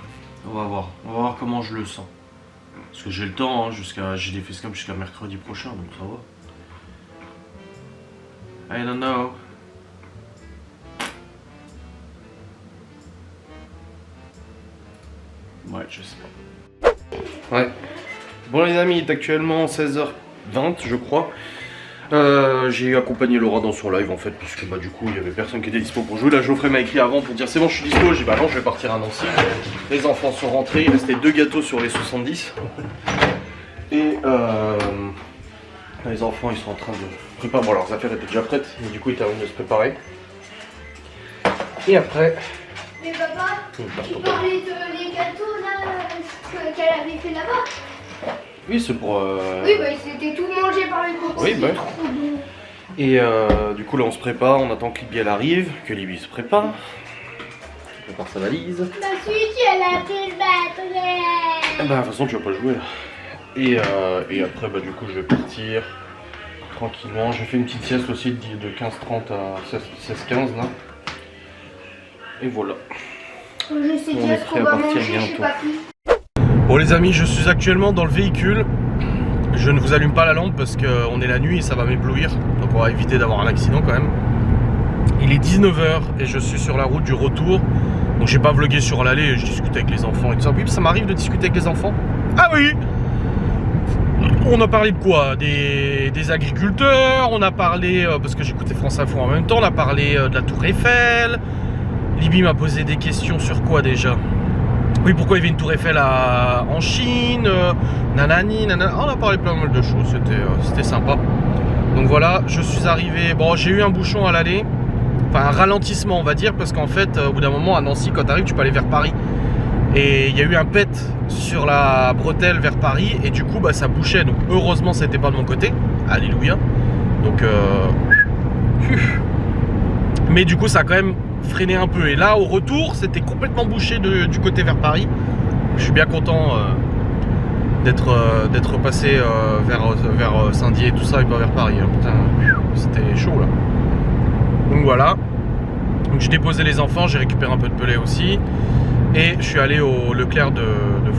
On va voir comment je le sens. Parce que j'ai le temps, hein, j'ai des facecam jusqu'à mercredi prochain, donc ça va. I don't know. Ouais, je sais pas. Ouais. Bon les amis, il est actuellement 16h20 je crois. J'ai accompagné Laura dans son live en fait, puisque bah du coup il y avait personne qui était dispo pour jouer. Là Geoffrey m'a écrit avant pour dire c'est bon je suis dispo, j'ai dit bah non je vais partir à Nancy. Les enfants sont rentrés, il restait 2 gâteaux sur les 70. Et les enfants ils sont en train de préparer, bon leurs affaires étaient déjà prêtes, mais du coup ils terminent de se préparer. Et après... Mais papa, tu parlais de les gâteaux là qu'elle avait fait là-bas. Oui, c'est pour... Oui, bah c'était tout mangé par les cocos. Oui, bah. Et du coup, là, on se prépare, on attend que Libby elle arrive, que Libby se prépare. Elle prépare sa valise. Ma suite, elle a fait le batterie. Bah, de toute façon, tu vas pas jouer là. Et après, bah, du coup, je vais partir tranquillement. J'ai fait une petite sieste aussi de 15h30 à 16h15 là. Et voilà. Je sais déjà ce qu'on va manger, je suis pas qui. Bon les amis, je suis actuellement dans le véhicule. Je ne vous allume pas la lampe parce qu'on est la nuit et ça va m'éblouir. Donc on va éviter d'avoir un accident quand même. Il est 19h et je suis sur la route du retour. Donc j'ai pas vlogué sur l'aller, je discute avec les enfants et tout ça. Oui, ça m'arrive de discuter avec les enfants. Ah oui. On a parlé de quoi? Des agriculteurs, on a parlé, parce que j'écoutais France Info en même temps, on a parlé de la Tour Eiffel. Libby m'a posé des questions sur quoi déjà? Oui, pourquoi il y avait une tour Eiffel en Chine, nanani, nanana. On a parlé plein de choses, c'était sympa. Donc voilà, je suis arrivé, bon j'ai eu un bouchon à l'aller, enfin un ralentissement on va dire, parce qu'en fait au bout d'un moment à Nancy quand tu arrives tu peux aller vers Paris. Et il y a eu un pet sur la bretelle vers Paris et du coup bah ça bouchait, donc heureusement c'était pas de mon côté, alléluia. Donc mais du coup ça a quand même freiné un peu et là au retour c'était complètement bouché du côté vers Paris. Je suis bien content d'être passé vers Saint-Dié et tout ça et pas vers Paris. Putain, c'était chaud là. Donc voilà. Donc j'ai déposé les enfants, j'ai récupéré un peu de pelé aussi. Et je suis allé au Leclerc de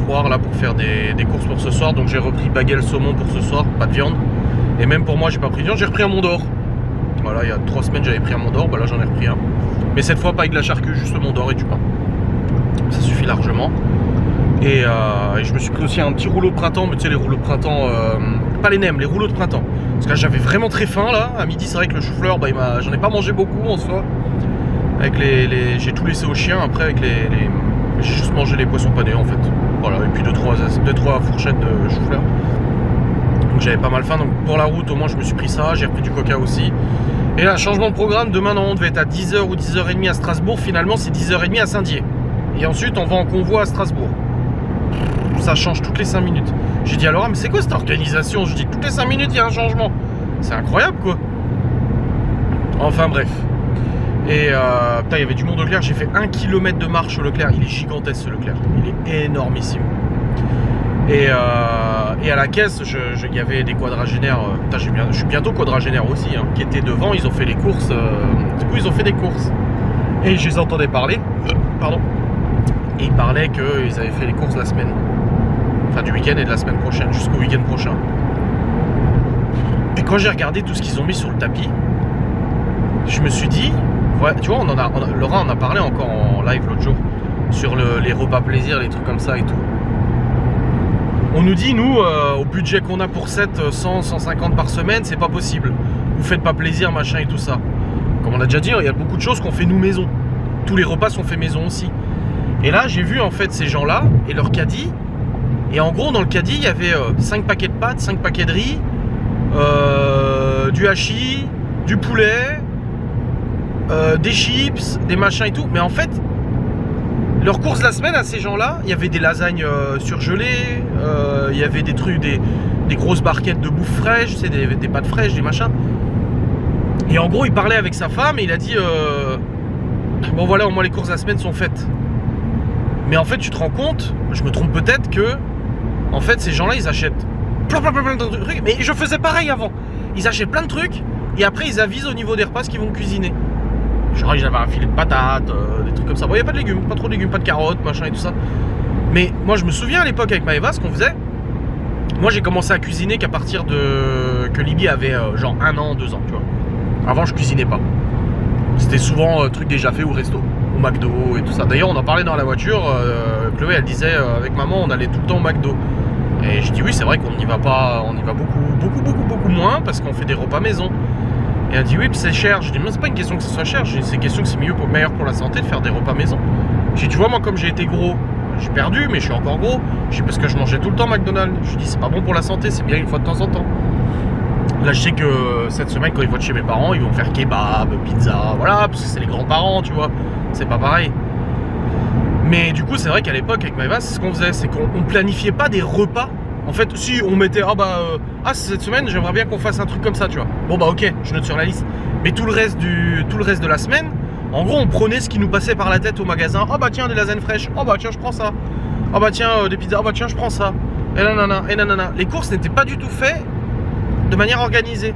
Froire là pour faire des courses pour ce soir. Donc j'ai repris baguette saumon pour ce soir, pas de viande. Et même pour moi j'ai pas pris de viande, j'ai repris un Mont d'Or. Voilà, il y a 3 semaines j'avais pris un Mont d'Or, bah là j'en ai repris un. Mais cette fois pas avec de la charcuterie, juste le Mont d'Or et du pain. Ça suffit largement. Et je me suis pris aussi un petit rouleau de printemps, mais tu sais les rouleaux de printemps, pas les nems, les rouleaux de printemps. Parce que là j'avais vraiment très faim là, à midi c'est vrai que le chou-fleur, bah, j'en ai pas mangé beaucoup en soi. Avec j'ai tout laissé aux chiens après avec j'ai juste mangé les poissons panés en fait. Voilà, et puis 2-3 fourchettes de chou-fleur. Donc j'avais pas mal faim, donc pour la route au moins je me suis pris ça, j'ai repris du coca aussi. Et là, changement de programme, demain non, on devait être à 10h ou 10h30 à Strasbourg, finalement c'est 10h30 à Saint-Dié. Et ensuite on va en convoi à Strasbourg. Ça change toutes les 5 minutes. J'ai dit à Laura, mais c'est quoi cette organisation? Je dis toutes les 5 minutes il y a un changement. C'est incroyable quoi. Enfin bref. Et putain, il y avait du monde au Leclerc, j'ai fait 1 km de marche au Leclerc. Il est gigantesque ce Leclerc, il est énormissime. Et à la caisse, il y avait des quadragénaires, putain, je suis bientôt quadragénaire aussi, hein, qui étaient devant, ils ont fait les courses, du coup ils ont fait des courses. Et je les entendais parler, pardon. Et ils parlaient qu'ils avaient fait les courses la semaine. Enfin du week-end et de la semaine prochaine, jusqu'au week-end prochain. Et quand j'ai regardé tout ce qu'ils ont mis sur le tapis, je me suis dit, ouais, tu vois, Laura en a parlé encore en live l'autre jour, sur les repas plaisir, les trucs comme ça et tout. On nous dit, nous, au budget qu'on a pour 100, 150 par semaine, c'est pas possible. Vous faites pas plaisir, machin et tout ça. Comme on a déjà dit, il y a beaucoup de choses qu'on fait nous maison. Tous les repas sont faits maison aussi. Et là, j'ai vu en fait ces gens-là et leur caddie. Et en gros, dans le caddie, il y avait 5 paquets de pâtes, 5 paquets de riz, du hachis, du poulet, des chips, des machins et tout. Mais en fait, leur course la semaine à ces gens-là, il y avait des lasagnes surgelées, il y avait des trucs, des grosses barquettes de bouffe fraîche, c'est des pâtes fraîches, des machins. Et en gros, il parlait avec sa femme et il a dit bon voilà, au moins les courses la semaine sont faites. Mais en fait, tu te rends compte, je me trompe peut-être que en fait, ces gens-là, ils achètent plein de trucs. Mais je faisais pareil avant. Ils achètent plein de trucs et après, ils avisent au niveau des repas ce qu'ils vont cuisiner. Genre, j'avais un filet de patates, des trucs comme ça. Bon, il n'y a pas de légumes, pas trop de légumes, pas de carottes, machin et tout ça. Mais moi, je me souviens à l'époque avec Maëva, ce qu'on faisait. Moi, j'ai commencé à cuisiner qu'à partir que Libye avait genre 1 an, 2 ans, tu vois. Avant, je cuisinais pas. C'était souvent truc déjà fait au resto, au McDo et tout ça. D'ailleurs, on en parlait dans la voiture. Chloé, elle disait avec maman, on allait tout le temps au McDo. Et je dis oui, c'est vrai qu'on n'y va pas, on y va beaucoup moins parce qu'on fait des repas maison. Et elle dit oui, puis c'est cher. Je dis mais c'est pas une question que ce soit cher, c'est une question que c'est meilleur pour la santé de faire des repas maison. Je dis tu vois, moi comme j'ai été gros, j'ai perdu, mais je suis encore gros. Je dis parce que je mangeais tout le temps McDonald's. Je dis c'est pas bon pour la santé, c'est bien une fois de temps en temps. Là je sais que cette semaine quand ils vont chez mes parents, ils vont faire kebab, pizza, voilà, parce que c'est les grands-parents, tu vois. C'est pas pareil. Mais du coup c'est vrai qu'à l'époque avec Maëva, c'est ce qu'on faisait, c'est qu'on planifiait pas des repas. En fait, si on mettait cette semaine, j'aimerais bien qu'on fasse un truc comme ça, tu vois. Bon bah ok, je note sur la liste. Mais tout le reste de la semaine, en gros, on prenait ce qui nous passait par la tête au magasin. Oh bah tiens, des lasagnes fraîches. Oh bah tiens, je prends ça. Oh bah tiens, des pizzas. Oh bah tiens, je prends ça. Et nanana. Les courses n'étaient pas du tout faites de manière organisée.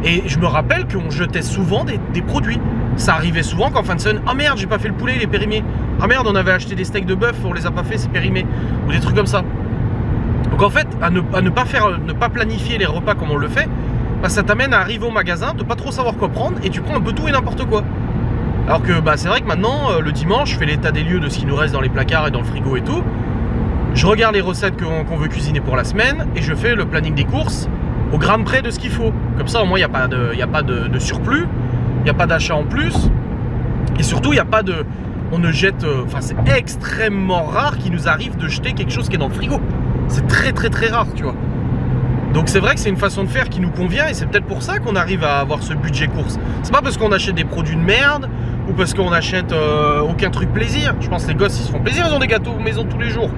Et je me rappelle qu'on jetait souvent des produits. Ça arrivait souvent qu'en fin de semaine, oh merde, j'ai pas fait le poulet, il est périmé. Ah merde, on avait acheté des steaks de bœuf, on les a pas fait, c'est périmé. Ou des trucs comme ça. Donc en fait, à ne pas planifier les repas comme on le fait, bah, ça t'amène à arriver au magasin, de pas trop savoir quoi prendre, et tu prends un peu tout et n'importe quoi. Alors que bah, c'est vrai que maintenant, le dimanche, je fais l'état des lieux de ce qui nous reste dans les placards et dans le frigo et tout. Je regarde les recettes qu'on veut cuisiner pour la semaine, et je fais le planning des courses au gramme près de ce qu'il faut. Comme ça, au moins, il n'y a pas de surplus, il n'y a pas d'achat en plus, et surtout, il n'y a pas de... On ne jette... Enfin, c'est extrêmement rare qu'il nous arrive de jeter quelque chose qui est dans le frigo. C'est très rare, tu vois. Donc c'est vrai que c'est une façon de faire qui nous convient et c'est peut-être pour ça qu'on arrive à avoir ce budget course. C'est pas parce qu'on achète des produits de merde ou parce qu'on achète aucun truc plaisir. Je pense que les gosses ils se font plaisir, ils ont des gâteaux maison tous les jours.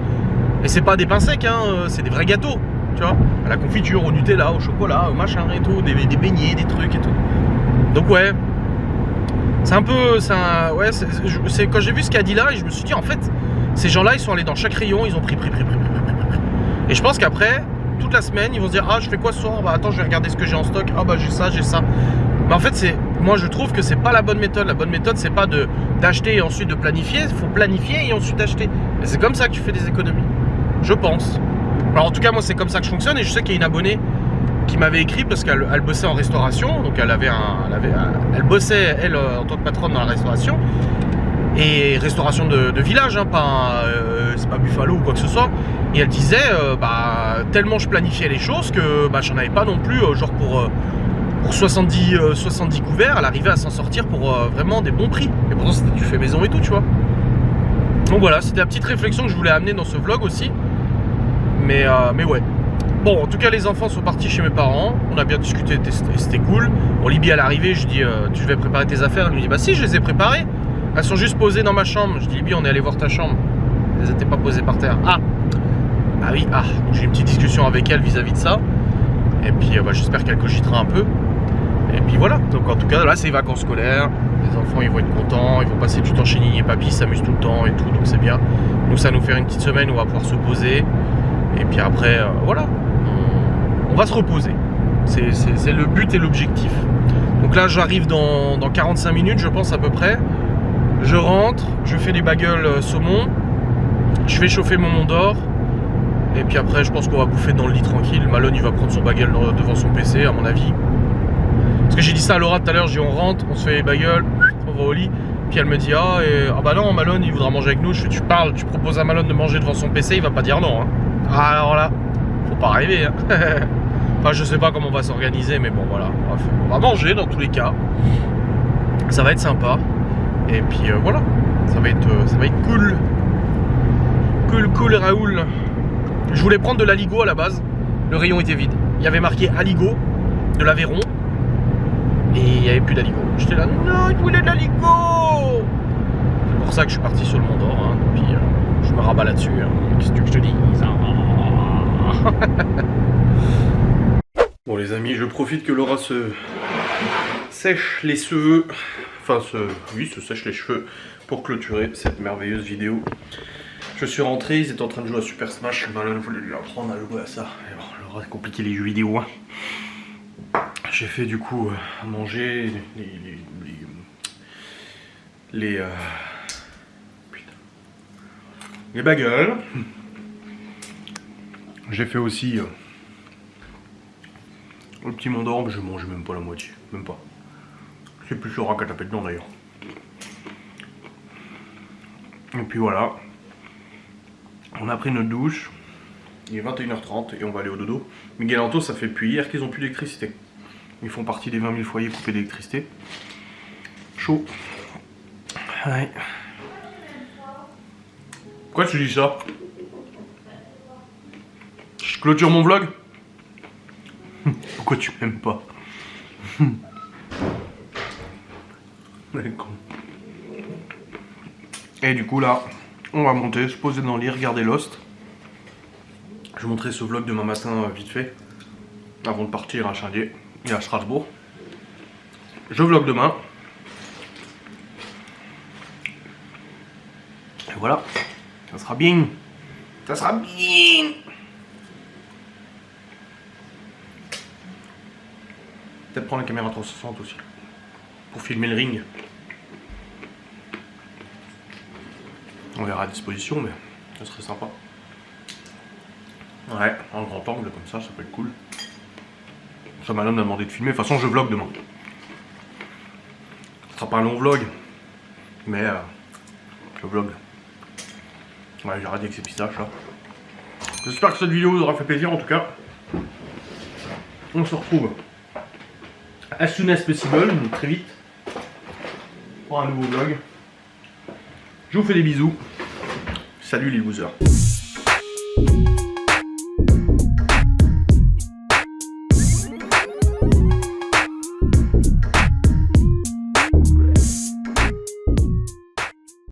Et c'est pas des pains secs, hein, c'est des vrais gâteaux, tu vois. À la confiture, au Nutella, au chocolat, au machin et tout, des beignets, des trucs et tout. Donc ouais, c'est un peu... c'est quand j'ai vu ce qu'a dit là et je me suis dit en fait, ces gens-là ils sont allés dans chaque rayon, ils ont pris. Et je pense qu'après, toute la semaine, ils vont se dire, ah, je fais quoi ce soir? Bah attends, je vais regarder ce que j'ai en stock. Ah bah j'ai ça, j'ai ça. Mais en fait, moi je trouve que c'est pas la bonne méthode. La bonne méthode, c'est pas d'acheter et ensuite de planifier. Il faut planifier et ensuite acheter. Et c'est comme ça que tu fais des économies. Je pense. Alors en tout cas, moi c'est comme ça que je fonctionne. Et je sais qu'il y a une abonnée qui m'avait écrit parce qu'elle bossait en restauration. Donc elle bossait, elle, en tant que patronne dans la restauration. Et restauration de village, hein, c'est pas Buffalo ou quoi que ce soit. Et elle disait, tellement je planifiais les choses que j'en avais pas non plus, genre pour 70 couverts, elle arrivait à s'en sortir pour vraiment des bons prix. Et pourtant c'était du fait maison et tout, tu vois. Donc voilà, c'était la petite réflexion que je voulais amener dans ce vlog aussi. Mais ouais. Bon, en tout cas, les enfants sont partis chez mes parents. On a bien discuté, c'était cool. Bon, Libye à l'arrivée, je dis, tu devais préparer tes affaires. Elle me dit, bah si, je les ai préparées. Elles sont juste posées dans ma chambre. Je dis, Libye, on est allé voir ta chambre. Elles n'étaient pas posées par terre. Ah oui, donc j'ai une petite discussion avec elle vis-à-vis de ça. Et puis j'espère qu'elle cogitera un peu. Et puis voilà, donc en tout cas là c'est les vacances scolaires. Les enfants ils vont être contents, ils vont passer du temps chez Nini et Papy, ils s'amusent tout le temps et tout, donc c'est bien. Nous ça va nous faire une petite semaine où on va pouvoir se poser. Et puis après voilà, on va se reposer. C'est le but et l'objectif. Donc là j'arrive dans 45 minutes je pense à peu près. Je rentre, je fais des bagels saumon, je fais chauffer mon Mont d'Or. Et puis après je pense qu'on va bouffer dans le lit tranquille. Malone il va prendre son bagel devant son PC à mon avis. Parce que j'ai dit ça à Laura tout à l'heure, j'ai dit on rentre, on se fait les bagels, on va au lit. Puis elle me dit ah bah non Malone il voudra manger avec nous. Je fais tu proposes à Malone de manger devant son PC, il va pas dire non hein. Ah alors là, faut pas rêver hein. Enfin je sais pas comment on va s'organiser mais bon voilà, on va manger dans tous les cas. Ça va être sympa. Et puis voilà, ça va être cool. Cool Raoul. Je voulais prendre de l'Aligo à la base, le rayon était vide. Il y avait marqué Aligo, de l'Aveyron, et il n'y avait plus d'Aligo. J'étais là, non, je voulais de l'Aligo. C'est pour ça que je suis parti sur le Mont d'Or, hein. Puis je me rabats là-dessus. Hein. Qu'est-ce que tu veux que je te dise? Bon les amis, je profite que Laura se sèche les cheveux, se sèche les cheveux pour clôturer cette merveilleuse vidéo. Je suis rentré, ils étaient en train de jouer à Super Smash, Malone voulait lui apprendre à jouer à ça. Et bon, alors c'est compliqué les jeux vidéo. Hein. J'ai fait du coup à manger les bagels. J'ai fait aussi le petit Mont d'Or, mais je mange même pas la moitié, même pas. C'est plus Laura qui a tapé dedans d'ailleurs. Et puis voilà. On a pris notre douche, il est 21h30 et on va aller au dodo. Miguel Anto, ça fait depuis hier qu'ils n'ont plus d'électricité. Ils font partie des 20 000 foyers coupés d'électricité. Chaud. Ouais. Pourquoi tu dis ça? Je clôture mon vlog? Pourquoi tu m'aimes pas? Et du coup là, on va monter, se poser dans le lit, regarder Lost. Je vais montrer ce vlog demain matin vite fait, avant de partir à Chindier et à Strasbourg. Je vlog demain. Et voilà, ça sera bien. Ça sera bien. Peut-être prendre la caméra 360 aussi, pour filmer le ring. On verra à disposition, mais ça serait sympa. Ouais, en grand angle comme ça peut être cool. Ça Malone m'a demandé de filmer. De toute façon, je vlog demain. Ce sera pas un long vlog, mais je vlog. Ouais, j'ai raté avec ces pistaches là. J'espère que cette vidéo vous aura fait plaisir en tout cas. On se retrouve as soon as possible, donc très vite, pour un nouveau vlog. Je vous fais des bisous. Salut les losers.